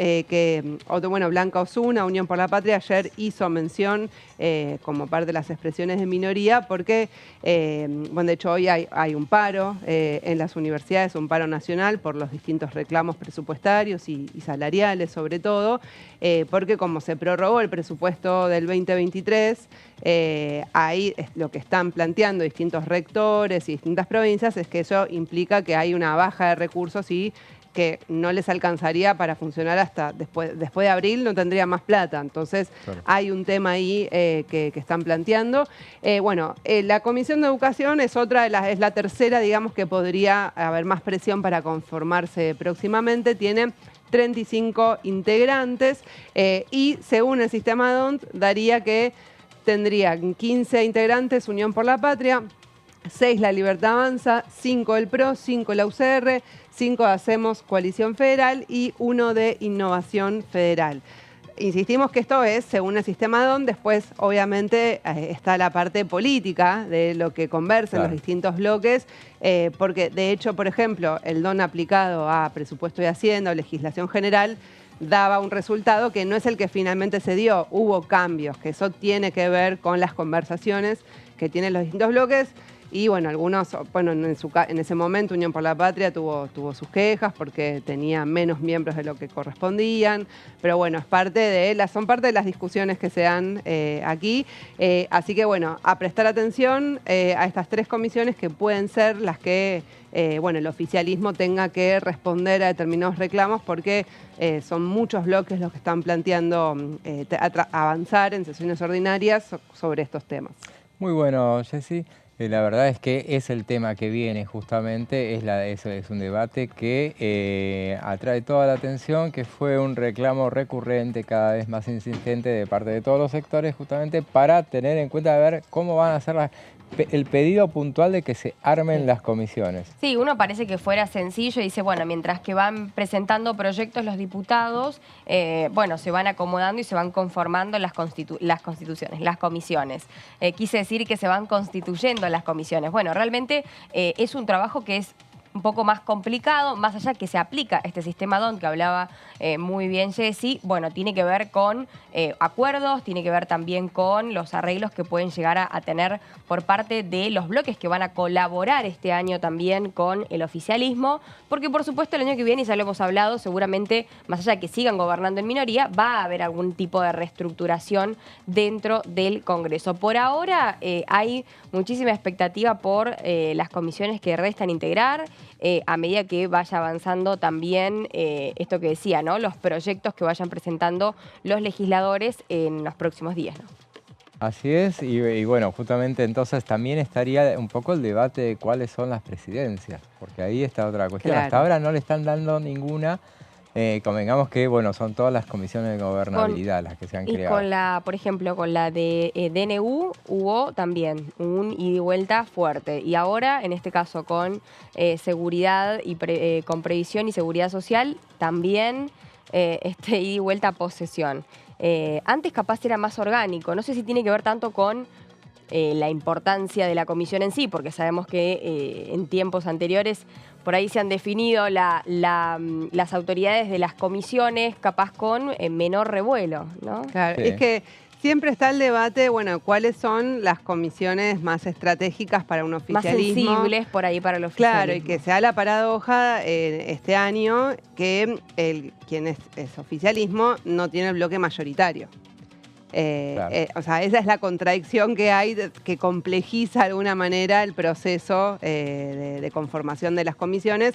bueno, Blanca Osuna, Unión por la Patria, ayer hizo mención como parte de las expresiones de minoría, porque, bueno, de hecho hoy hay un paro en las universidades, un paro nacional por los distintos reclamos presupuestarios y salariales sobre todo, porque como se prorrogó el presupuesto del 2023, ahí lo que están planteando distintos rectores y distintas provincias es que eso implica que hay una baja de recursos y que no les alcanzaría para funcionar hasta después de abril, no tendría más plata. Entonces hay un tema ahí que están planteando. Bueno, la Comisión de Educación es es la tercera, digamos, que podría haber más presión para conformarse próximamente. Tiene 35 integrantes y según el sistema DONT daría que tendría 15 integrantes Unión por la Patria, 6 La Libertad Avanza, 5 el PRO, 5 la UCR, 5 Hacemos Coalición Federal y 1 de Innovación Federal. Insistimos que esto es según el sistema DON, después obviamente está la parte política de lo que conversan los distintos bloques, porque de hecho, por ejemplo, el DON aplicado a presupuesto de Hacienda o legislación general daba un resultado que no es el que finalmente se dio. Hubo cambios, que eso tiene que ver con las conversaciones que tienen los distintos bloques. Y bueno, algunos, bueno, en ese momento Unión por la Patria tuvo sus quejas porque tenía menos miembros de lo que correspondían, pero bueno, son parte de las discusiones que se dan aquí. Así que bueno, a prestar atención a estas 3 comisiones que pueden ser las que bueno, el oficialismo tenga que responder a determinados reclamos, porque son muchos bloques los que están planteando avanzar en sesiones ordinarias sobre estos temas. Muy bueno, Jessy. La verdad es que es el tema que viene justamente, es un debate que atrae toda la atención, que fue un reclamo recurrente, cada vez más insistente de parte de todos los sectores, justamente para tener en cuenta ver cómo van a ser el pedido puntual de que se armen las comisiones. Sí, uno parece que fuera sencillo y dice, bueno, mientras que van presentando proyectos los diputados, bueno, se van acomodando y se van conformando las comisiones. Quise decir que se van constituyendo las comisiones. Bueno, realmente es un trabajo que es un poco más complicado, más allá que se aplica este sistema DON que hablaba muy bien Jessy. Bueno, tiene que ver con acuerdos, tiene que ver también con los arreglos que pueden llegar a tener por parte de los bloques que van a colaborar este año también con el oficialismo, porque por supuesto el año que viene, y ya lo hemos hablado, seguramente, más allá de que sigan gobernando en minoría, va a haber algún tipo de reestructuración dentro del Congreso. Por ahora hay muchísima expectativa por las comisiones que restan integrar, a medida que vaya avanzando también esto que decía, ¿no? Los proyectos que vayan presentando los legisladores en los próximos días, ¿no? Así es, y bueno, justamente entonces también estaría un poco el debate de cuáles son las presidencias, porque ahí está otra cuestión. Claro. Hasta ahora no le están dando ninguna, Convengamos que, bueno, son todas las comisiones de gobernabilidad las que se han creado. Y con la, por ejemplo, con la de DNU hubo también un ida y vuelta fuerte. Y ahora, en este caso, con seguridad y con previsión y seguridad social, también ida y vuelta posesión. Antes capaz era más orgánico. No sé si tiene que ver tanto con la importancia de la comisión en sí, porque sabemos que en tiempos anteriores por ahí se han definido las autoridades de las comisiones capaz con menor revuelo, ¿no? Claro, Sí. es que siempre está el debate, bueno, cuáles son las comisiones más estratégicas para un Más oficialismo. sensibles por ahí para los Claro, oficialismo. y que se da la paradoja este año que quien es oficialismo no tiene el bloque mayoritario. Claro. O sea, esa es la contradicción que hay, que complejiza de alguna manera el proceso de conformación de las comisiones.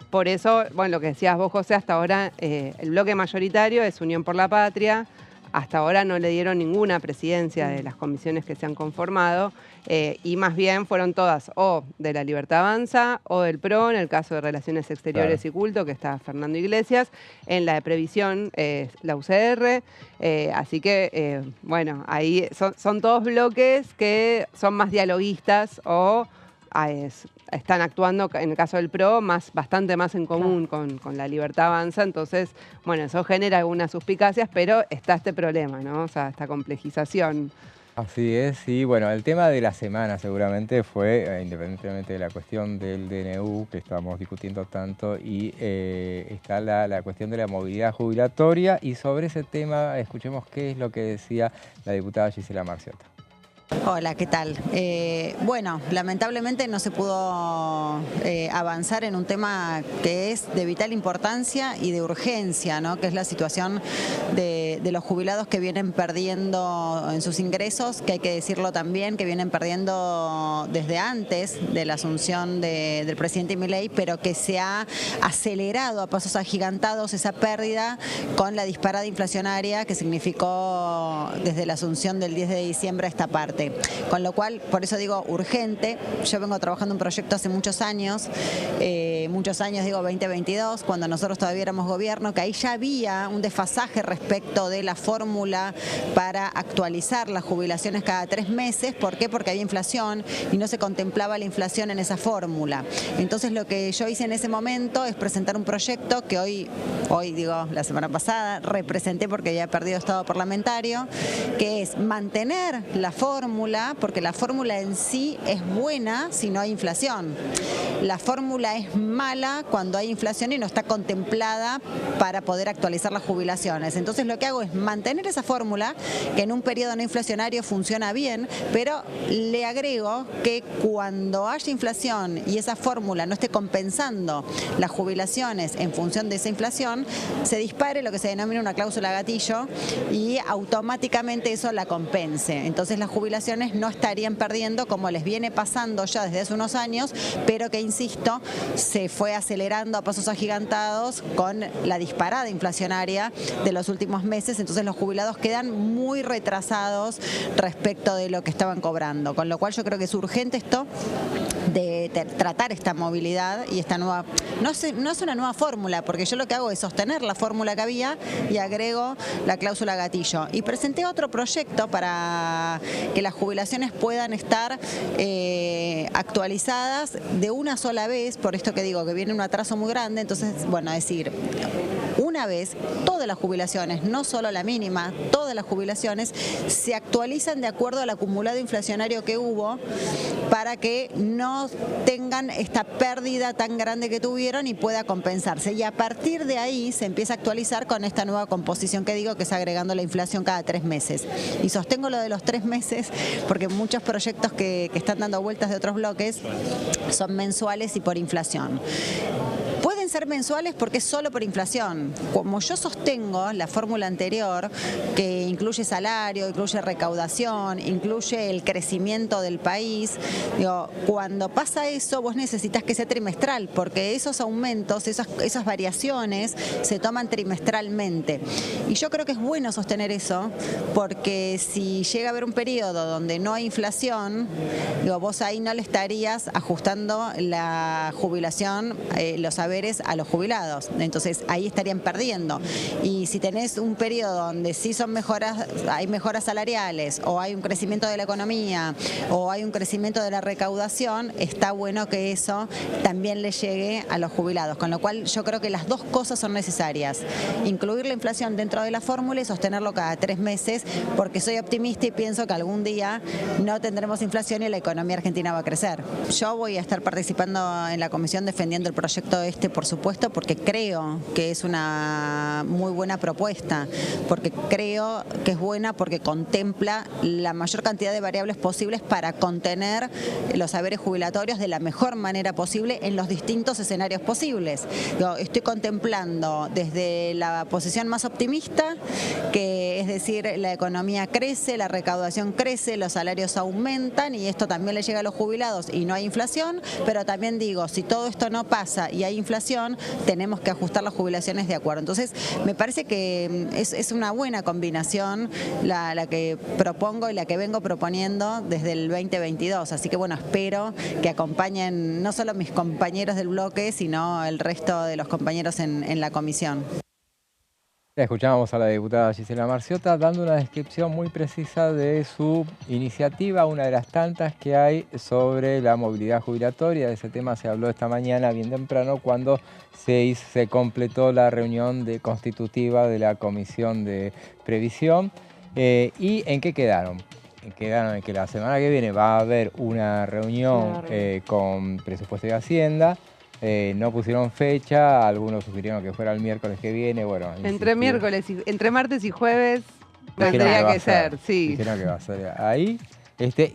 Por eso, bueno, lo que decías vos, José, hasta ahora el bloque mayoritario es Unión por la Patria. Hasta ahora no le dieron ninguna presidencia de las comisiones que se han conformado y más bien fueron todas o de la Libertad Avanza o del PRO, en el caso de Relaciones Exteriores y Culto, que está Fernando Iglesias, en la de Previsión la UCR, así que bueno, ahí son todos bloques que son más dialoguistas o están actuando, en el caso del PRO, bastante más en común con la Libertad Avanza. Entonces, bueno, eso genera algunas suspicacias, pero está este problema, ¿no? O sea, esta complejización. Así es, y bueno, el tema de la semana seguramente fue, independientemente de la cuestión del DNU que estamos discutiendo tanto, y está la cuestión de la movilidad jubilatoria, y sobre ese tema escuchemos qué es lo que decía la diputada Gisela Marciota. Hola, ¿qué tal? Bueno, lamentablemente no se pudo avanzar en un tema que es de vital importancia y de urgencia, ¿no? Que es la situación de los jubilados que vienen perdiendo en sus ingresos, que hay que decirlo también, que vienen perdiendo desde antes de la asunción del presidente Milei, pero que se ha acelerado a pasos agigantados esa pérdida con la disparada inflacionaria que significó desde la asunción del 10 de diciembre a esta parte. Con lo cual, por eso digo urgente. Yo vengo trabajando un proyecto hace muchos años digo 2022, cuando nosotros todavía éramos gobierno, que ahí ya había un desfasaje respecto de la fórmula para actualizar las jubilaciones cada 3 meses. ¿Por qué? Porque había inflación y no se contemplaba la inflación en esa fórmula. Entonces lo que yo hice en ese momento es presentar un proyecto que hoy digo, la semana pasada, representé porque había perdido estado parlamentario, que es mantener la fórmula, porque la fórmula en sí es buena si no hay inflación. La fórmula es mala cuando hay inflación y no está contemplada para poder actualizar las jubilaciones. Entonces lo que hago es mantener esa fórmula, que en un periodo no inflacionario funciona bien, pero le agrego que cuando haya inflación y esa fórmula no esté compensando las jubilaciones en función de esa inflación, se dispare lo que se denomina una cláusula gatillo y automáticamente eso la compense. Entonces las jubilaciones no estarían perdiendo como les viene pasando ya desde hace unos años, pero que, insisto, se fue acelerando a pasos agigantados con la disparada inflacionaria de los últimos meses. Entonces los jubilados quedan muy retrasados respecto de lo que estaban cobrando, con lo cual yo creo que es urgente esto de tratar esta movilidad y esta nueva, no es una nueva fórmula, porque yo lo que hago es sostener la fórmula que había y agrego la cláusula gatillo. Y presenté otro proyecto para que las jubilaciones puedan estar actualizadas de una sola vez, por esto que digo, que viene un atraso muy grande. Entonces, bueno, decir, una vez todas las jubilaciones, no solo la mínima, todas las jubilaciones se actualizan de acuerdo al acumulado inflacionario que hubo, para que no tengan esta pérdida tan grande que tuvieron y pueda compensarse. Y a partir de ahí se empieza a actualizar con esta nueva composición que digo, que es agregando la inflación cada 3 meses. Y sostengo lo de los 3 meses porque muchos proyectos que están dando vueltas de otros bloques son mensuales y por inflación. Pueden ser mensuales porque es solo por inflación. Como yo sostengo la fórmula anterior, que incluye salario, incluye recaudación, incluye el crecimiento del país, digo, cuando pasa eso vos necesitas que sea trimestral, porque esos aumentos, esas variaciones se toman trimestralmente. Y yo creo que es bueno sostener eso, porque si llega a haber un periodo donde no hay inflación, digo, vos ahí no le estarías ajustando la jubilación, los haberes jubilaciones a los jubilados. Entonces ahí estarían perdiendo. Y si tenés un periodo donde sí son mejoras, hay mejoras salariales, o hay un crecimiento de la economía, o hay un crecimiento de la recaudación, está bueno que eso también le llegue a los jubilados. Con lo cual yo creo que las dos cosas son necesarias. Incluir la inflación dentro de la fórmula y sostenerlo cada 3 meses, porque soy optimista y pienso que algún día no tendremos inflación y la economía argentina va a crecer. Yo voy a estar participando en la comisión defendiendo el proyecto por supuesto, porque creo que es una muy buena propuesta, porque creo que es buena porque contempla la mayor cantidad de variables posibles para contener los haberes jubilatorios de la mejor manera posible en los distintos escenarios posibles. Estoy contemplando desde la posición más optimista, que es decir, la economía crece, la recaudación crece, los salarios aumentan y esto también le llega a los jubilados y no hay inflación, pero también digo, si todo esto no pasa y hay inflación, tenemos que ajustar las jubilaciones de acuerdo. Entonces, me parece que es una buena combinación la que propongo y la que vengo proponiendo desde el 2022. Así que bueno, espero que acompañen no solo mis compañeros del bloque, sino el resto de los compañeros en la comisión. Escuchábamos a la diputada Gisela Marciota dando una descripción muy precisa de su iniciativa, una de las tantas que hay sobre la movilidad jubilatoria. De ese tema se habló esta mañana bien temprano cuando se completó la reunión constitutiva de la Comisión de Previsión. ¿Y en qué quedaron? Quedaron en que la semana que viene va a haber una reunión con Presupuesto y Hacienda. No pusieron fecha, algunos sugirieron que fuera el miércoles que viene, bueno. Entre martes y jueves tendría que ser, sí. Dijeron que va a ser ahí.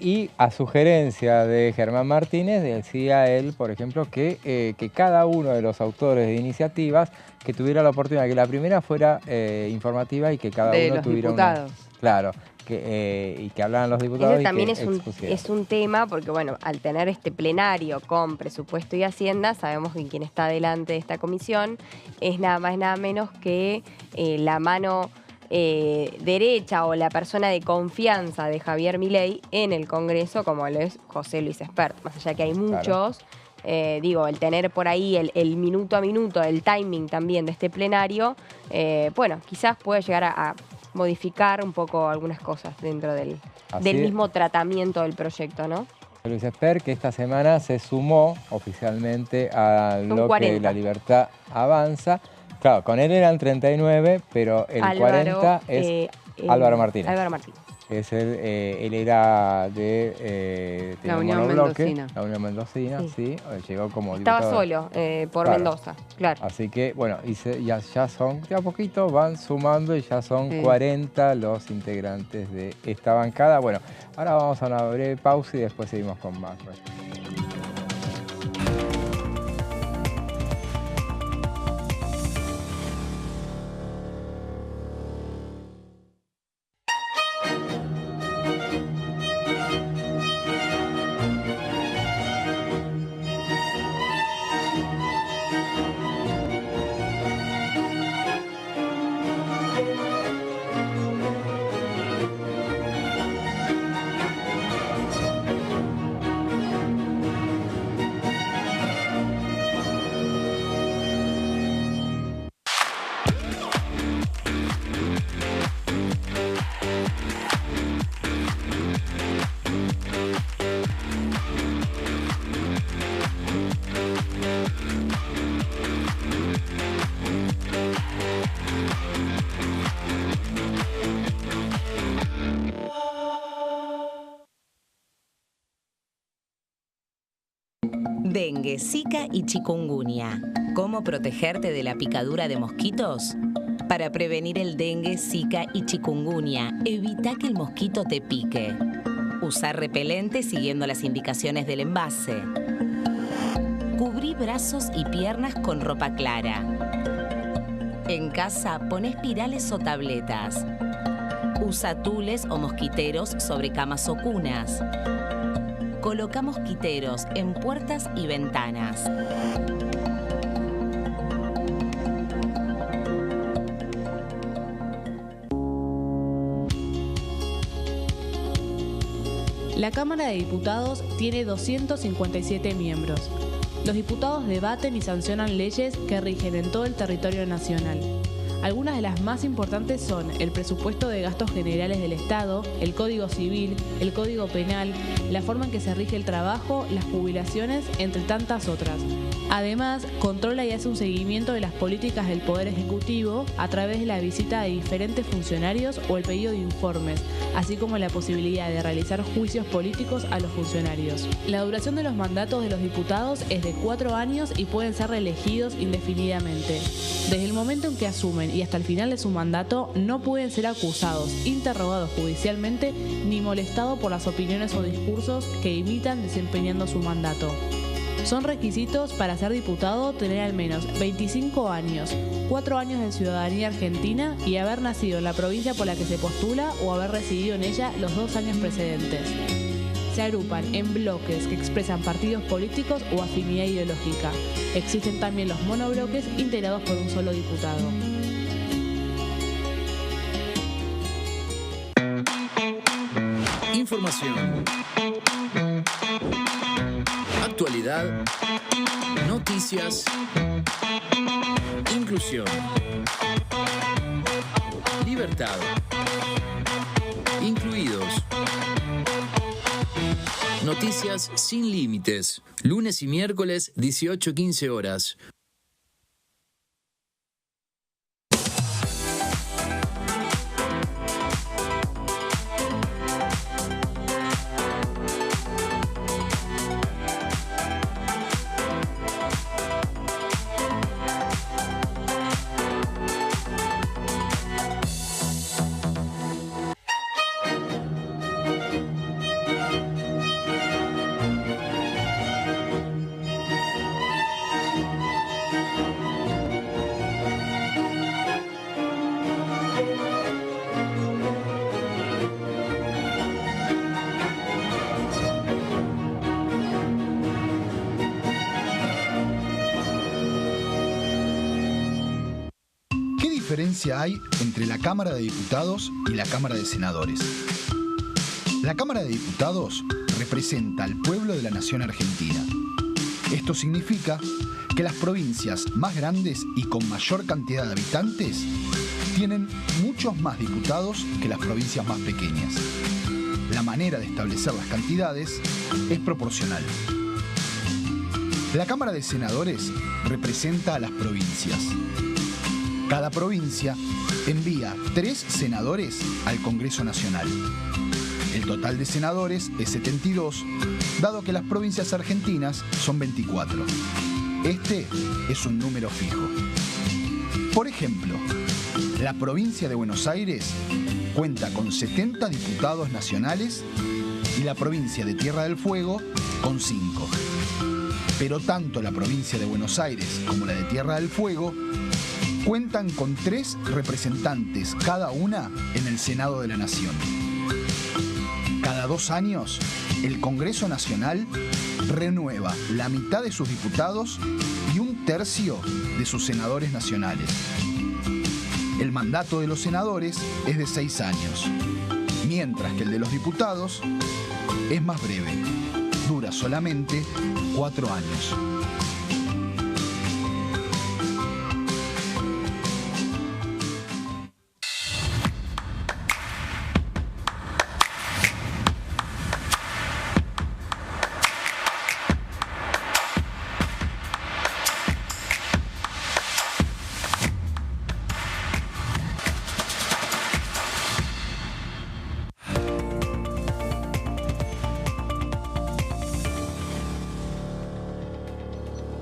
Y a sugerencia de Germán Martínez, decía él, por ejemplo, que cada uno de los autores de iniciativas que tuviera la oportunidad, que la primera fuera informativa y que cada uno tuviera una. Claro. Y que hablaran los diputados. Ese también es un tema, porque bueno, al tener este plenario con Presupuesto y Hacienda, sabemos que quien está delante de esta comisión es nada más nada menos que la mano derecha o la persona de confianza de Javier Milei en el Congreso, como lo es José Luis Espert. Más allá que hay muchos, el tener por ahí el minuto a minuto, el timing también de este plenario, bueno, quizás puede llegar a modificar un poco algunas cosas dentro del mismo tratamiento del proyecto, ¿no? Luis Espert, que esta semana se sumó oficialmente al bloque de La Libertad Avanza. Claro, con él eran 39, pero el 40 es Álvaro Martínez. Álvaro Martínez. Él era de la Unión Mendocina. La Unión Mendocina, sí. Llegó como Estaba diputado. Solo por Mendoza, claro. Así que, bueno, ya son, de a poquito van sumando y ya son 40 los integrantes de esta bancada. Bueno, ahora vamos a una breve pausa y después seguimos con más. Dengue, Zika y chikungunya. ¿Cómo protegerte de la picadura de mosquitos? Para prevenir el dengue, Zika y chikungunya, evita que el mosquito te pique. Usar repelente siguiendo las indicaciones del envase. Cubrí brazos y piernas con ropa clara. En casa, pon espirales o tabletas. Usa tules o mosquiteros sobre camas o cunas. Coloca mosquiteros en puertas y ventanas. La Cámara de Diputados tiene 257 miembros. Los diputados debaten y sancionan leyes que rigen en todo el territorio nacional. Algunas de las más importantes son el presupuesto de gastos generales del Estado, el Código Civil, el Código Penal, la forma en que se rige el trabajo, las jubilaciones, entre tantas otras. Además, controla y hace un seguimiento de las políticas del Poder Ejecutivo a través de la visita de diferentes funcionarios o el pedido de informes, así como la posibilidad de realizar juicios políticos a los funcionarios. La duración de los mandatos de los diputados es de 4 años y pueden ser reelegidos indefinidamente. Desde el momento en que asumen y hasta el final de su mandato, no pueden ser acusados, interrogados judicialmente, ni molestados por las opiniones o discursos que imitan desempeñando su mandato. Son requisitos para ser diputado tener al menos 25 años, 4 años de ciudadanía argentina y haber nacido en la provincia por la que se postula o haber residido en ella los 2 años precedentes. Se agrupan en bloques que expresan partidos políticos o afinidad ideológica. Existen también los monobloques integrados por un solo diputado. Información. Actualidad. Noticias. Inclusión. Libertad. Incluidos. Noticias sin límites. Lunes y miércoles, 18-15 horas. ¿Qué diferencia hay entre la Cámara de Diputados y la Cámara de Senadores? La Cámara de Diputados representa al pueblo de la nación argentina. Esto significa que las provincias más grandes y con mayor cantidad de habitantes tienen muchos más diputados que las provincias más pequeñas. La manera de establecer las cantidades es proporcional. La Cámara de Senadores representa a las provincias. Cada provincia envía 3 senadores al Congreso Nacional. El total de senadores es 72, dado que las provincias argentinas son 24. Este es un número fijo. Por ejemplo, la provincia de Buenos Aires cuenta con 70 diputados nacionales y la provincia de Tierra del Fuego con 5. Pero tanto la provincia de Buenos Aires como la de Tierra del Fuego cuentan con 3 representantes cada una en el Senado de la Nación. Cada 2 años, el Congreso Nacional renueva la mitad de sus diputados y 1/3 de sus senadores nacionales. El mandato de los senadores es de 6 años, mientras que el de los diputados es más breve, dura solamente 4 años.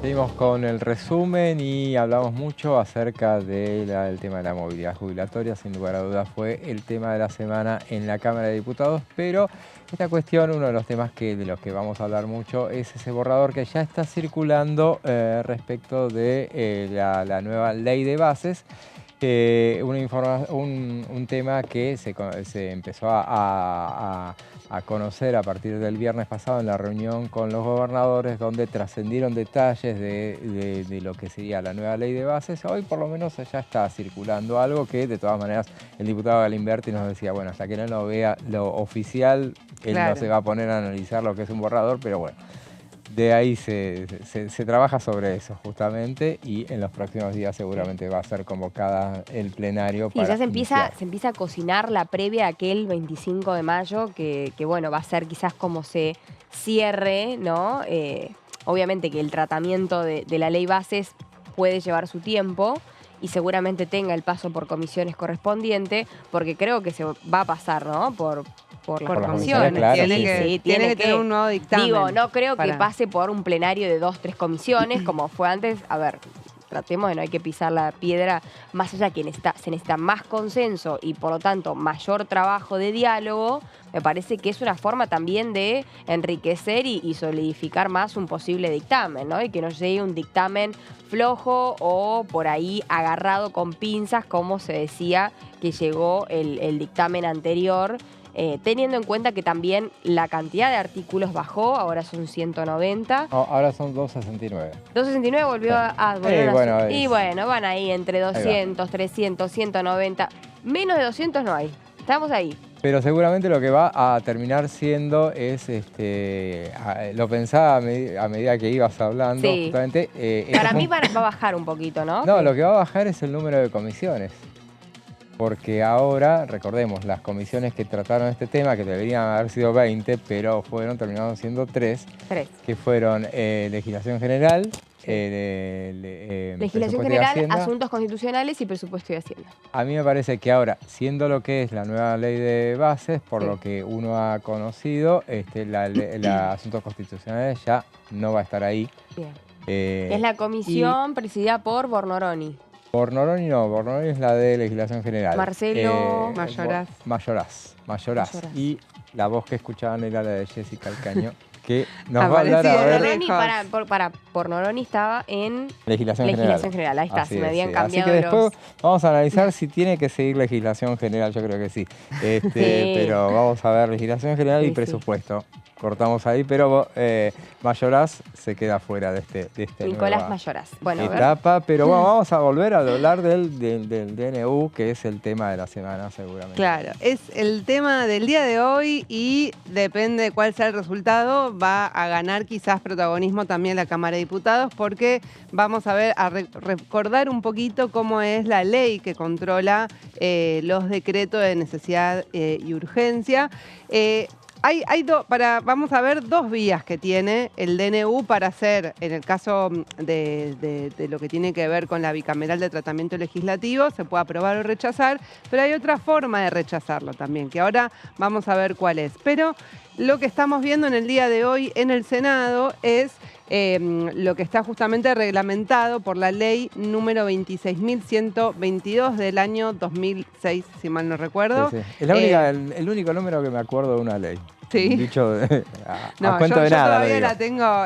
Seguimos con el resumen y hablamos mucho acerca del tema de la movilidad jubilatoria. Sin lugar a dudas fue el tema de la semana en la Cámara de Diputados, pero esta cuestión, uno de los temas de los que vamos a hablar mucho es ese borrador que ya está circulando respecto de la nueva ley de bases. Un tema que se empezó a conocer a partir del viernes pasado en la reunión con los gobernadores, donde trascendieron detalles de lo que sería la nueva ley de bases. Hoy por lo menos ya está circulando algo que de todas maneras el diputado Galimberti nos decía, bueno, hasta que no lo vea lo oficial, él no se va a poner a analizar lo que es un borrador, pero bueno. de ahí se trabaja sobre eso justamente y en los próximos días seguramente va a ser convocada el plenario. Y para ya se empieza iniciar. a cocinar la previa a aquel 25 de mayo, que bueno, va a ser quizás como se cierre, ¿no? Obviamente que el tratamiento de la ley bases puede llevar su tiempo y seguramente tenga el paso por comisiones correspondiente, porque creo que se va a pasar, ¿no? Por las comisiones. Claro, tiene que tener un nuevo dictamen. Digo, no creo que pase por un plenario de 2, 3 comisiones, como fue antes. A ver, tratemos de no hay que pisar la piedra, más allá que se necesita más consenso y por lo tanto mayor trabajo de diálogo. Me parece que es una forma también de enriquecer y solidificar más un posible dictamen, ¿no? Y que no llegue un dictamen flojo o por ahí agarrado con pinzas, como se decía que llegó el dictamen anterior. Teniendo en cuenta que también la cantidad de artículos bajó, ahora son 190. No, ahora son 269. 269 volvió a bueno, y bueno, van ahí entre 200, 300, 190. Menos de 200 no hay. Estamos ahí. Pero seguramente lo que va a terminar siendo es, lo pensaba a medida que ibas hablando, sí. Justamente. Para mí va a bajar un poquito, ¿no? No, lo que va a bajar es el número de comisiones. Porque ahora, recordemos, las comisiones que trataron este tema, que deberían haber sido 20, pero terminaron siendo 3. Que fueron legislación general, legislación general, asuntos constitucionales y presupuesto y hacienda. A mí me parece que ahora, siendo lo que es la nueva ley de bases, por lo que uno ha conocido, la asuntos constitucionales ya no va a estar ahí. Bien. Es la comisión presidida por Bornoroni. Bornoroni no, Bornoroni es la de legislación general. Marcelo Mayoraz. Y la voz que escuchaban era la de Jessica Alcaño, que nos va a hablar a ver. Bornoroni estaba en legislación general. Ahí está, Así se me habían es, cambiado. Así que después vamos a analizar si tiene que seguir legislación general, yo creo que sí. Pero vamos a ver legislación general y presupuesto. Cortamos ahí, pero Mayoraz se queda fuera de este Nicolás Mayoraz. Bueno, etapa, pero bueno, vamos a volver a hablar del DNU, que es el tema de la semana seguramente. Claro, es el tema del día de hoy y depende de cuál sea el resultado, va a ganar quizás protagonismo también la Cámara de Diputados, porque vamos a recordar un poquito cómo es la ley que controla los decretos de necesidad y urgencia. Vamos a ver dos vías que tiene el DNU para hacer, en el caso de lo que tiene que ver con la bicameral de tratamiento legislativo, se puede aprobar o rechazar, pero hay otra forma de rechazarlo también, que ahora vamos a ver cuál es. Pero lo que estamos viendo en el día de hoy en el Senado es lo que está justamente reglamentado por la ley número 26.122 del año 2006, si mal no recuerdo. Sí. Es el único número que me acuerdo de una ley. Sí. Dicho no, cuento de nada. Yo todavía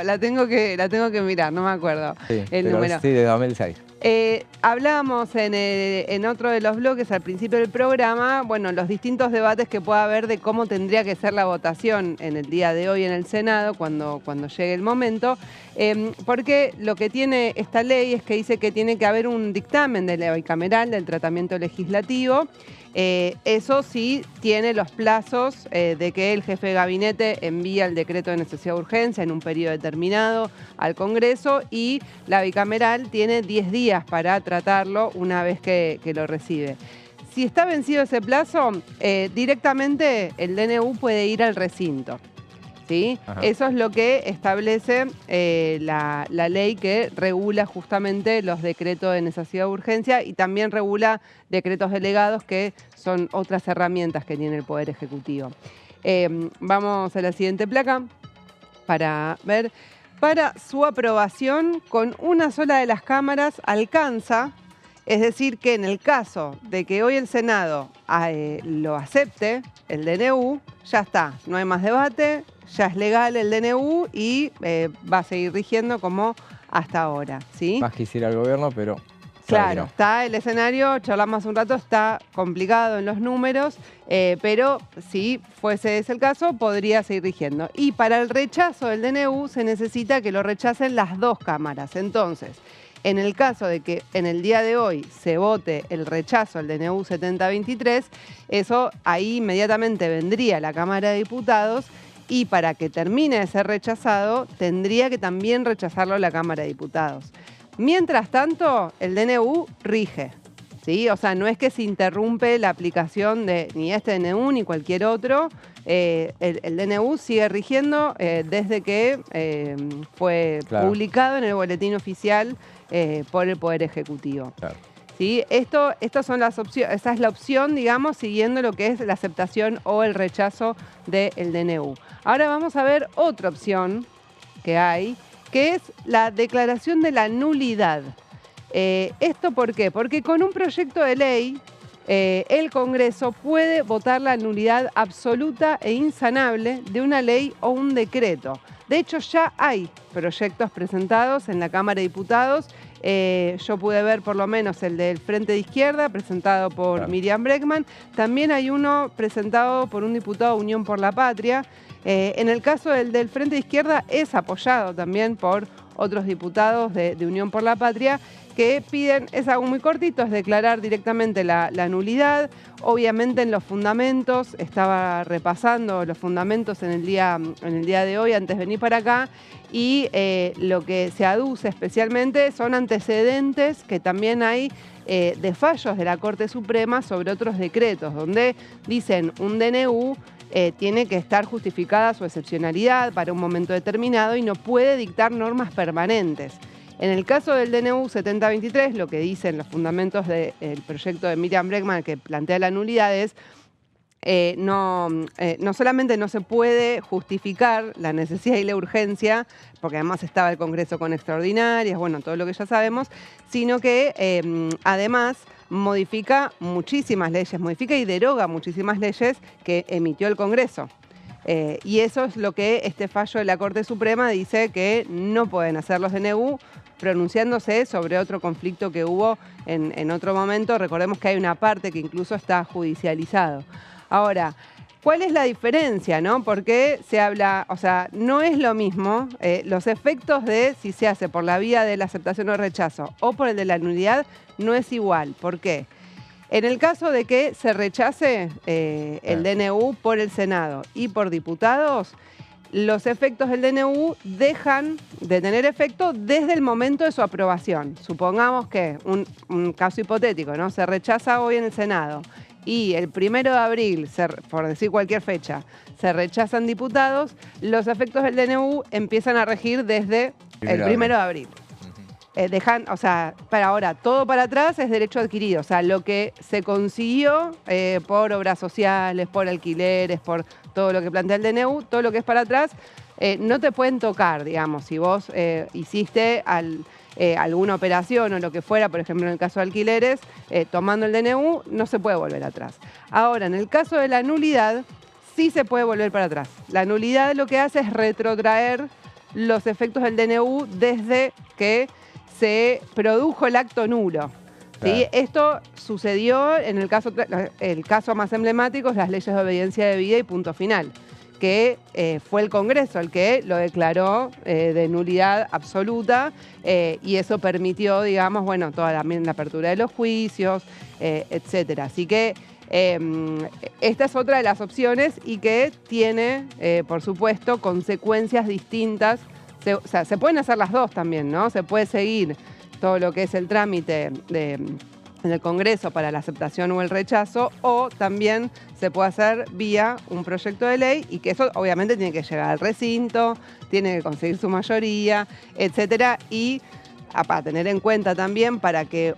la tengo que mirar, no me acuerdo el número. Sí, de 2006. Hablábamos en otro de los bloques al principio del programa, bueno, los distintos debates que pueda haber de cómo tendría que ser la votación en el día de hoy en el Senado, cuando llegue el momento, porque lo que tiene esta ley es que dice que tiene que haber un dictamen de la bicameral del tratamiento legislativo. Eso sí tiene los plazos de que el jefe de gabinete envía el decreto de necesidad de urgencia en un periodo determinado al Congreso y la bicameral tiene 10 días para tratarlo una vez que lo recibe. Si está vencido ese plazo, directamente el DNU puede ir al recinto. ¿Sí? Eso es lo que establece la ley que regula justamente los decretos de necesidad de urgencia y también regula decretos delegados, que son otras herramientas que tiene el Poder Ejecutivo. Vamos a la siguiente placa para ver. Para su aprobación, con una sola de las cámaras alcanza, es decir, que en el caso de que hoy el Senado lo acepte, el DNU, ya está, no hay más debate. Ya es legal el DNU y va a seguir rigiendo como hasta ahora, ¿sí? Más quisiera el gobierno, pero... Claro, está el escenario, charlamos hace un rato, está complicado en los números, pero si fuese ese el caso, podría seguir rigiendo. Y para el rechazo del DNU se necesita que lo rechacen las dos cámaras. Entonces, en el caso de que en el día de hoy se vote el rechazo al DNU 7023, eso ahí inmediatamente vendría la Cámara de Diputados y para que termine de ser rechazado, tendría que también rechazarlo la Cámara de Diputados. Mientras tanto, el DNU rige, ¿sí? O sea, no es que se interrumpe la aplicación de ni este DNU ni cualquier otro. El DNU sigue rigiendo desde que fue publicado en el boletín oficial por el Poder Ejecutivo. Claro. ¿Sí? Estas son las opciones, esa es la opción, digamos, siguiendo lo que es la aceptación o el rechazo del DNU. Ahora vamos a ver otra opción que hay, que es la declaración de la nulidad. ¿Esto por qué? Porque con un proyecto de ley, el Congreso puede votar la nulidad absoluta e insanable de una ley o un decreto. De hecho, ya hay proyectos presentados en la Cámara de Diputados. Yo pude ver por lo menos el del Frente de Izquierda, presentado por Miriam Bregman. También hay uno presentado por un diputado de Unión por la Patria. En el caso del Frente de Izquierda es apoyado también por otros diputados de Unión por la Patria que piden, es algo muy cortito, es declarar directamente la nulidad. Obviamente en los fundamentos, estaba repasando los fundamentos en el día de hoy antes de venir para acá, y lo que se aduce especialmente son antecedentes que también hay de fallos de la Corte Suprema sobre otros decretos, donde dicen un DNU tiene que estar justificada su excepcionalidad para un momento determinado y no puede dictar normas permanentes. En el caso del DNU 7023, lo que dicen los fundamentos del proyecto de Miriam Bregman que plantea la nulidad es no solamente no se puede justificar la necesidad y la urgencia, porque además estaba el Congreso con extraordinarias, bueno, todo lo que ya sabemos, sino que además modifica muchísimas leyes, modifica y deroga muchísimas leyes que emitió el Congreso. Y eso es lo que este fallo de la Corte Suprema dice que no pueden hacer los DNU, pronunciándose sobre otro conflicto que hubo en otro momento. Recordemos que hay una parte que incluso está judicializado. Ahora, ¿cuál es la diferencia, no? Porque se habla, o sea, no es lo mismo los efectos de si se hace por la vía de la aceptación o rechazo o por el de la nulidad, no es igual. ¿Por qué? En el caso de que se rechace el DNU por el Senado y por diputados, los efectos del DNU dejan de tener efecto desde el momento de su aprobación. Supongamos que, un caso hipotético, ¿no? Se rechaza hoy en el Senado y el 1 de abril, por decir cualquier fecha, se rechazan diputados, los efectos del DNU empiezan a regir desde el 1 de abril. Dejan, o sea, para ahora, todo para atrás es derecho adquirido. O sea, lo que se consiguió por obras sociales, por alquileres, por todo lo que plantea el DNU, todo lo que es para atrás, no te pueden tocar, digamos. Si vos hiciste alguna operación o lo que fuera, por ejemplo, en el caso de alquileres, tomando el DNU, no se puede volver atrás. Ahora, en el caso de la nulidad, sí se puede volver para atrás. La nulidad lo que hace es retrotraer los efectos del DNU desde que se produjo el acto nulo. ¿Sí? Esto sucedió en el caso más emblemático es las leyes de obediencia debida y punto final, que fue el Congreso el que lo declaró de nulidad absoluta y eso permitió, digamos, bueno, toda la apertura de los juicios, etcétera. Así que esta es otra de las opciones y que tiene, por supuesto, consecuencias distintas. O sea, se pueden hacer las dos también, ¿no? Se puede seguir todo lo que es el trámite en el Congreso para la aceptación o el rechazo, o también se puede hacer vía un proyecto de ley y que eso obviamente tiene que llegar al recinto, tiene que conseguir su mayoría, etcétera, y para tener en cuenta también porque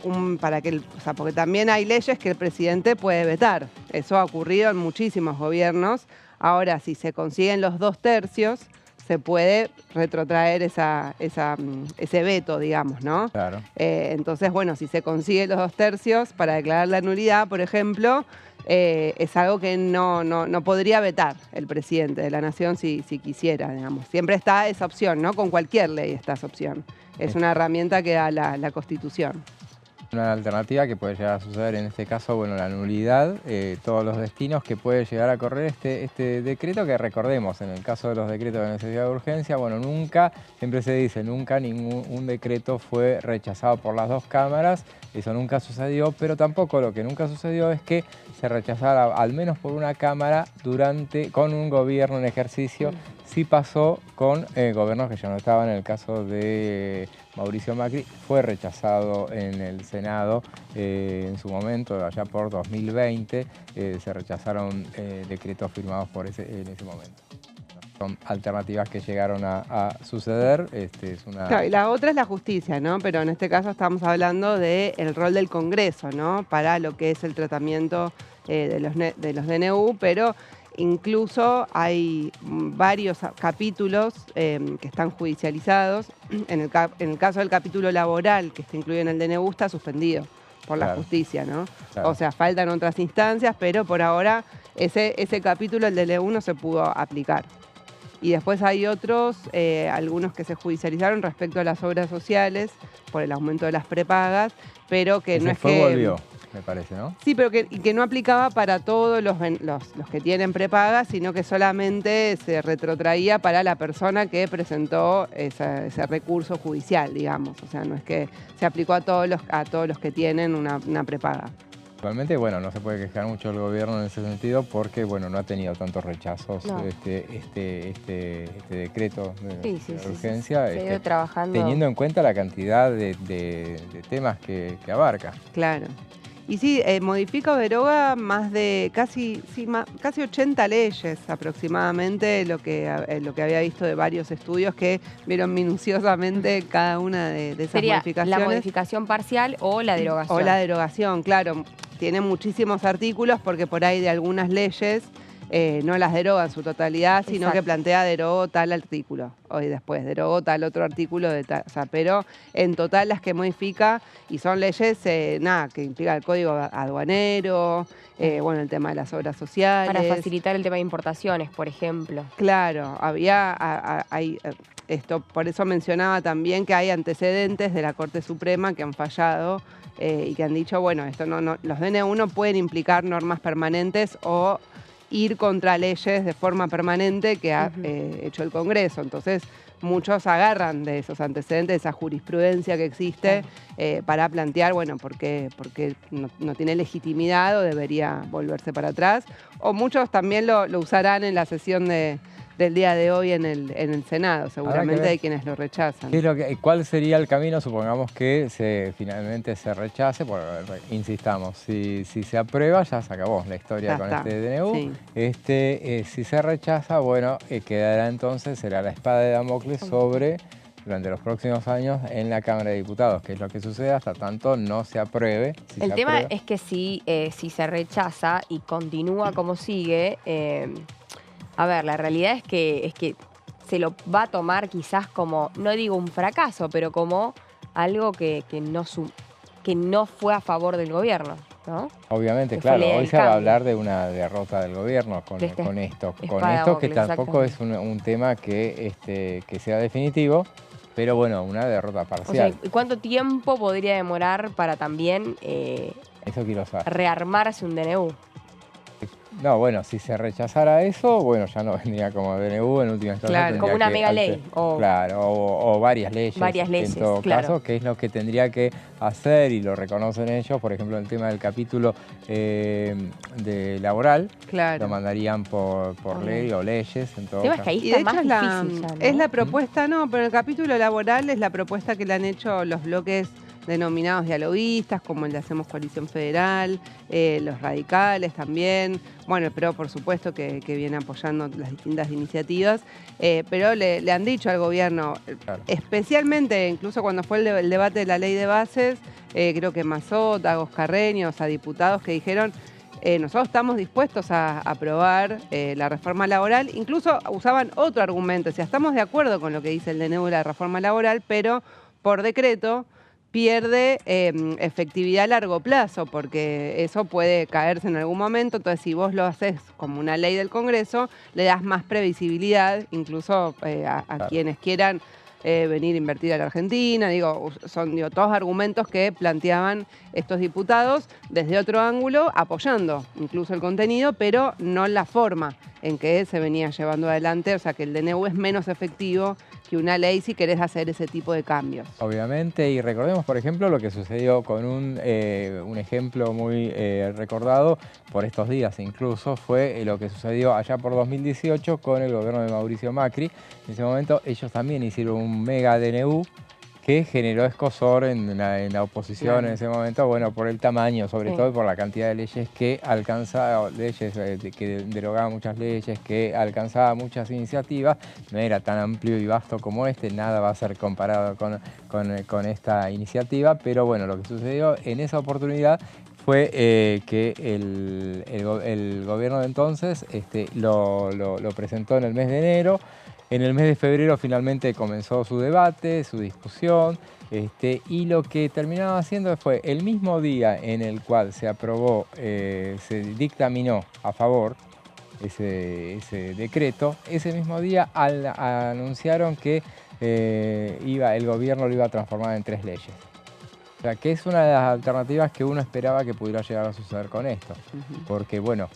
también hay leyes que el presidente puede vetar. Eso ha ocurrido en muchísimos gobiernos. Ahora, si se consiguen los 2/3, se puede retrotraer ese veto, digamos, ¿no? Claro. Entonces, bueno, si se consigue los 2/3 para declarar la nulidad, por ejemplo, es algo que no podría vetar el presidente de la Nación si quisiera, digamos. Siempre está esa opción, ¿no? Con cualquier ley está esa opción. Es una herramienta que da la Constitución. Una alternativa que puede llegar a suceder en este caso, bueno, la nulidad, todos los destinos que puede llegar a correr este decreto, que recordemos, en el caso de los decretos de necesidad de urgencia, bueno, nunca, siempre se dice, nunca ningún decreto fue rechazado por las dos cámaras, eso nunca sucedió, pero tampoco lo que nunca sucedió es que se rechazara, al menos por una cámara, con un gobierno en ejercicio. Sí pasó con gobiernos que ya no estaban. En el caso de Mauricio Macri, fue rechazado en el Senado en su momento, allá por 2020, se rechazaron decretos firmados en ese momento. Son alternativas que llegaron a suceder. Claro, y la otra es la justicia, ¿no? Pero en este caso estamos hablando del rol del Congreso, ¿no? Para lo que es el tratamiento de los DNU, pero incluso hay varios capítulos que están judicializados. En el caso del capítulo laboral, que está incluido en el DNU, está suspendido por la justicia, ¿no? Claro. O sea, faltan otras instancias, pero por ahora ese capítulo, el DNU, no se pudo aplicar. Y después hay otros, algunos que se judicializaron respecto a las obras sociales por el aumento de las prepagas, pero que no es que... volvió, me parece, ¿no? Sí, pero que no aplicaba para todos los que tienen prepagas, sino que solamente se retrotraía para la persona que presentó ese recurso judicial, digamos. O sea, no es que se aplicó a todos los que tienen una prepaga. Actualmente, bueno, no se puede quejar mucho el gobierno en ese sentido porque, bueno, no ha tenido tantos rechazos este decreto de urgencia, se ha ido trabajando, teniendo en cuenta la cantidad de temas que abarca. Claro. Y sí, modifica o deroga más de casi 80 leyes aproximadamente, lo que había visto de varios estudios que vieron minuciosamente cada una de esas modificaciones. ¿Sería la modificación parcial o la derogación? O la derogación, claro. Tiene muchísimos artículos porque por ahí de algunas leyes no las deroga en su totalidad, sino que plantea derogó tal artículo. Hoy después derogó tal otro artículo de tal. O sea, pero en total las que modifica, y son leyes que implican el código aduanero, bueno, el tema de las obras sociales. Para facilitar el tema de importaciones, por ejemplo. Claro, por eso mencionaba también que hay antecedentes de la Corte Suprema que han fallado y que han dicho, bueno, los DNU no pueden implicar normas permanentes o ir contra leyes de forma permanente que ha hecho el Congreso. Entonces, muchos agarran de esos antecedentes, de esa jurisprudencia que existe, para plantear, bueno, por qué no tiene legitimidad o debería volverse para atrás. O muchos también lo usarán en la sesión del día de hoy en el Senado. Seguramente hay quienes lo rechazan. ¿Cuál sería el camino? Supongamos que finalmente se rechace, insistamos, si se aprueba ya se acabó la historia con este DNU. Sí. Si se rechaza, bueno, quedará entonces, será la espada de Damocles durante los próximos años en la Cámara de Diputados, que es lo que sucede hasta tanto no se apruebe. El tema es que si se rechaza y continúa como sigue... A ver, la realidad es que se lo va a tomar quizás como, no digo un fracaso, pero como algo que no fue a favor del gobierno, ¿no? Obviamente, claro, hoy se va a hablar de una derrota del gobierno con esto que tampoco es un tema que sea definitivo, pero bueno, una derrota parcial. O sea, ¿cuánto tiempo podría demorar para también eso quiero saber, rearmarse un DNU? No, bueno, si se rechazara eso, bueno, ya no vendría como DNU en última instancia. Claro, como una mega ley. Claro, o varias leyes. Varias leyes, en todo caso, que es lo que tendría que hacer y lo reconocen ellos. Por ejemplo, el tema del capítulo de laboral, lo mandarían por ley o leyes. En todo caso. Es que ahí está más difícil ya, ¿no? Es la propuesta, pero el capítulo laboral es la propuesta que le han hecho los bloques denominados dialoguistas, como el de Hacemos Coalición Federal, los radicales también, bueno, el PRO por supuesto que viene apoyando las distintas iniciativas, pero le han dicho al gobierno, especialmente incluso cuando fue el debate de la ley de bases, creo que Mazzot, Agos Carreños, a diputados que dijeron, nosotros estamos dispuestos a aprobar la reforma laboral, incluso usaban otro argumento, o sea, estamos de acuerdo con lo que dice el DNU de la reforma laboral, pero por decreto pierde efectividad a largo plazo, porque eso puede caerse en algún momento. Entonces, si vos lo haces como una ley del Congreso, le das más previsibilidad, incluso a quienes quieran venir a invertir a la Argentina. Son todos argumentos que planteaban estos diputados desde otro ángulo, apoyando incluso el contenido, pero no la forma en que se venía llevando adelante. O sea, que el DNU es menos efectivo que una ley si querés hacer ese tipo de cambios. Obviamente, y recordemos, por ejemplo, lo que sucedió con un ejemplo muy recordado por estos días incluso, fue lo que sucedió allá por 2018 con el gobierno de Mauricio Macri. En ese momento ellos también hicieron un mega DNU que generó escozor en la oposición, claro, en ese momento, bueno, por el tamaño, sobre todo por la cantidad de leyes que alcanzaba, que derogaba muchas leyes, que alcanzaba muchas iniciativas. No era tan amplio y vasto como este, nada va a ser comparado con esta iniciativa, pero bueno, lo que sucedió en esa oportunidad fue que el gobierno de entonces lo presentó en el mes de enero. En el mes de febrero finalmente comenzó su debate, su discusión, y lo que terminaba haciendo fue el mismo día en el cual se aprobó, se dictaminó a favor ese decreto, ese mismo día anunciaron que el gobierno lo iba a transformar en 3 leyes. O sea, que es una de las alternativas que uno esperaba que pudiera llegar a suceder con esto. Porque, bueno,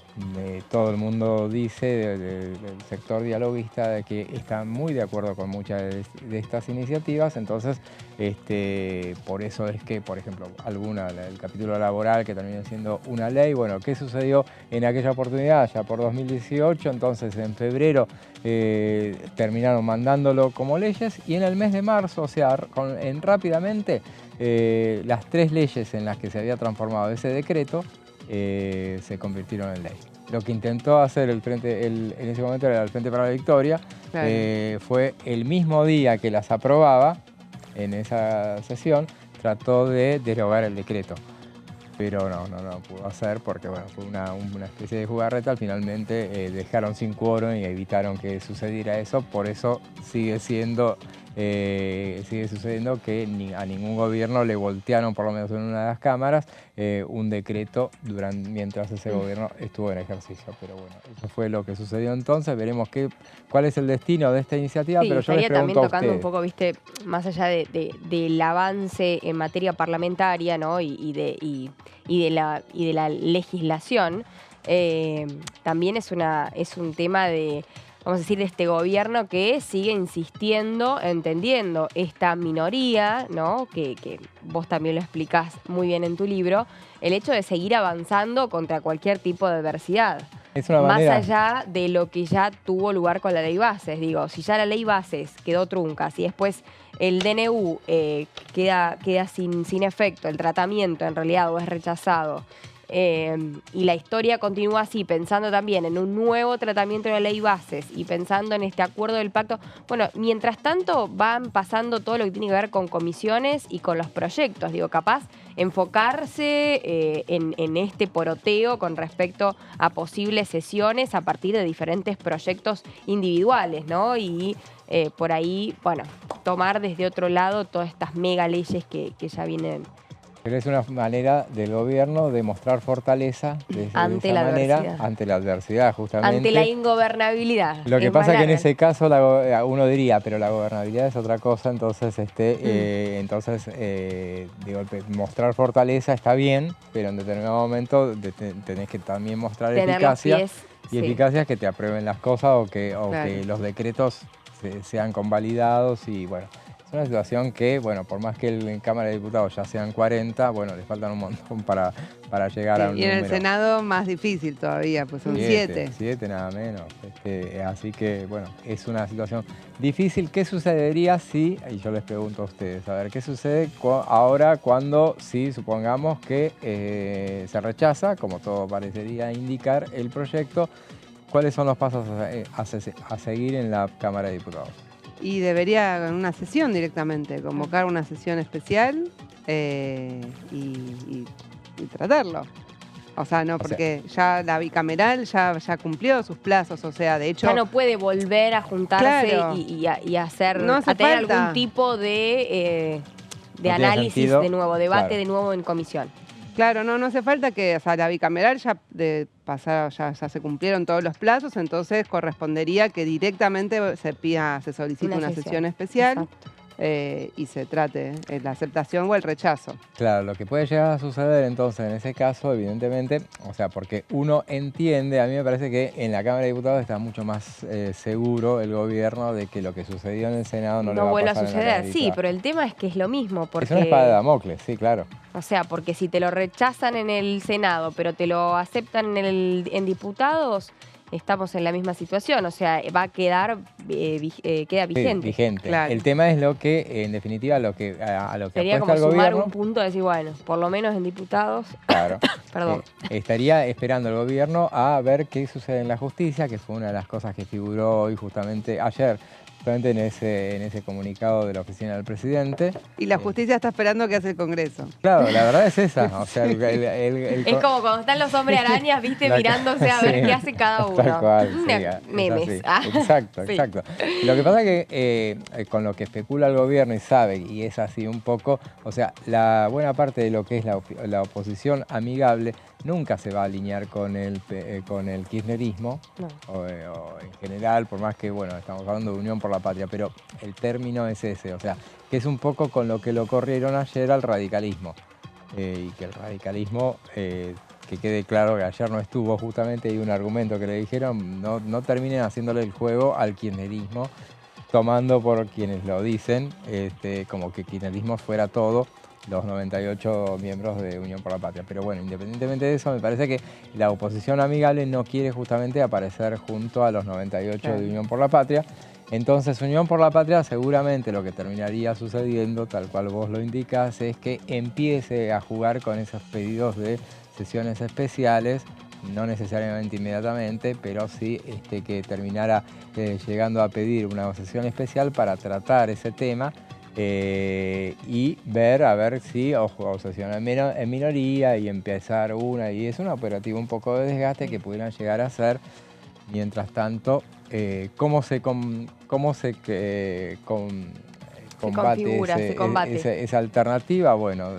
todo el mundo dice del sector dialoguista de que está muy de acuerdo con muchas de estas iniciativas. Entonces, por eso es que, por ejemplo, el capítulo laboral que terminó siendo una ley. Bueno, ¿qué sucedió en aquella oportunidad? Ya por 2018, entonces en febrero terminaron mandándolo como leyes y en el mes de marzo, o sea, rápidamente, las 3 leyes en las que se había transformado ese decreto se convirtieron en ley. Lo que intentó hacer en ese momento era el Frente para la Victoria, claro, fue el mismo día que las aprobaba en esa sesión, trató de derogar el decreto. Pero no pudo hacer porque bueno, fue una especie de jugarreta. Finalmente dejaron sin quórum y evitaron que sucediera eso. Por eso sigue sucediendo que a ningún gobierno le voltearon, por lo menos en una de las cámaras, un decreto mientras ese gobierno estuvo en ejercicio. Pero bueno, eso fue lo que sucedió entonces. Veremos cuál es el destino de esta iniciativa. Sí, pero yo les pregunto también tocando a un poco, viste, más allá del avance en materia parlamentaria, ¿no? y de la legislación, también es un tema de, vamos a decir, de este gobierno que sigue insistiendo, entendiendo esta minoría, ¿no? Que vos también lo explicás muy bien en tu libro, el hecho de seguir avanzando contra cualquier tipo de adversidad. Es una manera. Más allá de lo que ya tuvo lugar con la ley bases. Digo, si ya la ley bases quedó trunca, si después el DNU queda sin efecto, el tratamiento en realidad o es rechazado, y la historia continúa así, pensando también en un nuevo tratamiento de la ley bases y pensando en este acuerdo del pacto. Bueno, mientras tanto van pasando todo lo que tiene que ver con comisiones y con los proyectos. Digo, capaz enfocarse en este poroteo con respecto a posibles sesiones a partir de diferentes proyectos individuales, ¿no? Y por ahí, bueno, tomar desde otro lado todas estas mega leyes que ya vienen. Pero es una manera del gobierno de mostrar fortaleza ante la adversidad. Ante la adversidad, justamente. Ante la ingobernabilidad. Lo que pasa es que en ese caso uno diría, pero la gobernabilidad es otra cosa, entonces, digo, mostrar fortaleza está bien, pero en determinado momento tenés que también mostrar eficacia. Eficacia es que te aprueben las cosas o que los decretos sean convalidados y bueno. Es una situación que, bueno, por más que en Cámara de Diputados ya sean 40, bueno, les faltan un montón para llegar a un número. Y en el Senado más difícil todavía, pues son 7. 7 nada menos. Así que, bueno, es una situación difícil. ¿Qué sucedería si, y yo les pregunto a ustedes, a ver, qué sucede ahora cuando, si supongamos que se rechaza, como todo parecería indicar, el proyecto? ¿Cuáles son los pasos a seguir en la Cámara de Diputados? Y debería en una sesión directamente, convocar una sesión especial y tratarlo. O sea, no, porque ya la bicameral ya cumplió sus plazos, o sea, de hecho... Ya no puede volver a juntarse, claro, y hacer, no a tener algún tipo de análisis de nuevo, debate, claro, de nuevo en comisión. Claro, no hace falta que, o sea, la bicameral ya se cumplieron todos los plazos, entonces correspondería que directamente se solicite una sesión especial. Exacto. y se trate la aceptación o el rechazo. Claro, lo que puede llegar a suceder entonces en ese caso, evidentemente, o sea, porque uno entiende, a mí me parece que en la Cámara de Diputados está mucho más seguro el gobierno de que lo que sucedió en el Senado no le va a vuelva pasar a suceder. en la Sí, pero el tema es que es lo mismo. Porque, es una espada de Damocles, sí, claro. O sea, porque si te lo rechazan en el Senado, pero te lo aceptan en diputados, estamos en la misma situación. O sea, va a quedar, queda vigente. Sí, vigente. Claro. El tema es lo que, en definitiva, a lo que sería apuesta como el sumar gobierno. un punto, decir, bueno, por lo menos en diputados. Claro. Perdón. Estaría esperando el gobierno a ver qué sucede en la justicia, que fue una de las cosas que figuró hoy justamente ayer, justamente en ese comunicado de la oficina del presidente. Y la justicia está esperando qué hace el Congreso. Claro, la verdad es esa. O sea, es como cuando están los hombres arañas, viste, mirándose a ver qué hace cada uno. Tal cual, memes. Exacto, Sí. exacto. Lo que pasa es que con lo que especula el gobierno y sabe, y es así un poco, o sea, la buena parte de lo que es la oposición amigable nunca se va a alinear con el kirchnerismo, no. o en general, por más que, bueno, estamos hablando de Unión por la Patria, pero el término es ese, o sea, que es un poco con lo que lo corrieron ayer al radicalismo, y que el radicalismo, que quede claro que ayer no estuvo justamente, y un argumento que le dijeron, no terminen haciéndole el juego al kirchnerismo, tomando por quienes lo dicen, como que kirchnerismo fuera todo, los 98 miembros de Unión por la Patria. Pero bueno, independientemente de eso, me parece que la oposición amigable no quiere justamente aparecer junto a los 98 de Unión por la Patria. Entonces, Unión por la Patria seguramente lo que terminaría sucediendo, tal cual vos lo indicás, es que empiece a jugar con esos pedidos de sesiones especiales, no necesariamente inmediatamente, pero sí que terminara llegando a pedir una sesión especial para tratar ese tema, y ver a ver si sesión en minoría y empezar una, y es un operativo un poco de desgaste que pudieran llegar a hacer. Mientras tanto, cómo se combate esa alternativa, bueno,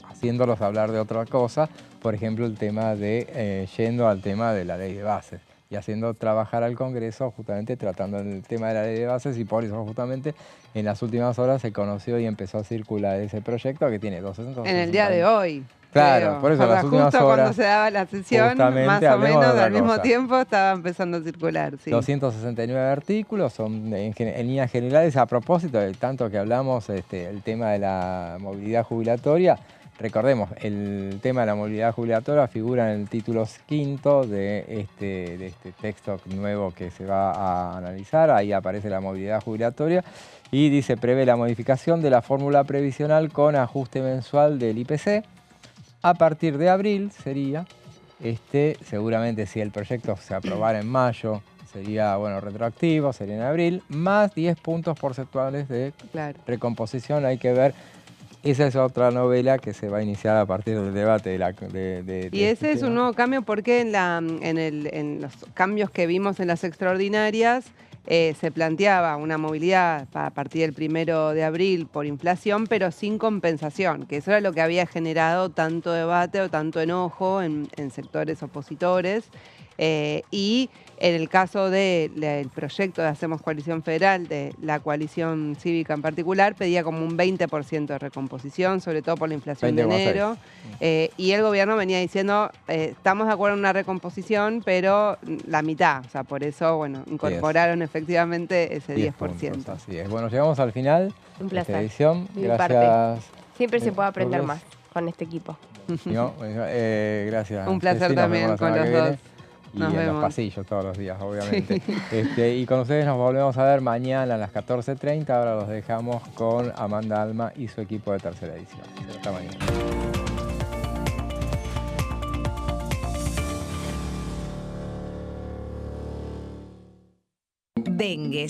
haciéndolos hablar de otra cosa, por ejemplo el tema de, yendo al tema de la ley de bases y haciendo trabajar al Congreso justamente tratando el tema de la ley de bases, y por eso justamente en las últimas horas se conoció y empezó a circular ese proyecto que tiene 260. En el día de hoy. Claro, por eso en las últimas justo horas. Cuando se daba la sesión, más o menos al mismo tiempo estaba empezando a circular. Sí. 269 artículos, son en líneas generales, a propósito de tanto que hablamos el tema de la movilidad jubilatoria. Recordemos, el tema de la movilidad jubilatoria figura en el título 5 de este texto nuevo que se va a analizar. Ahí aparece la movilidad jubilatoria y dice: prevé la modificación de la fórmula previsional con ajuste mensual del IPC. A partir de abril sería, seguramente si el proyecto se aprobara en mayo, sería, bueno, retroactivo, sería en abril, más 10 puntos porcentuales de recomposición. Hay que ver. Esa es otra novela que se va a iniciar a partir del debate y ese es un nuevo cambio porque en los cambios que vimos en las extraordinarias se planteaba una movilidad a partir del 1 de abril por inflación, pero sin compensación, que eso era lo que había generado tanto debate o tanto enojo en sectores opositores. Y en el caso del proyecto de Hacemos Coalición Federal, de la coalición cívica en particular, pedía como un 20% de recomposición, sobre todo por la inflación de enero. Y el gobierno venía diciendo, estamos de acuerdo en una recomposición, pero la mitad. O sea, por eso, bueno, incorporaron efectivamente ese 10%. Puntos, así es. Bueno, llegamos al final de esta edición. Gracias. Siempre se puede aprender más con este equipo. Gracias. Un placer también con los dos. Y en los pasillos todos los días, obviamente. Y con ustedes nos volvemos a ver mañana a las 14:30. Ahora los dejamos con Amanda Alma y su equipo de Tercera Edición. Hasta mañana. Dengue,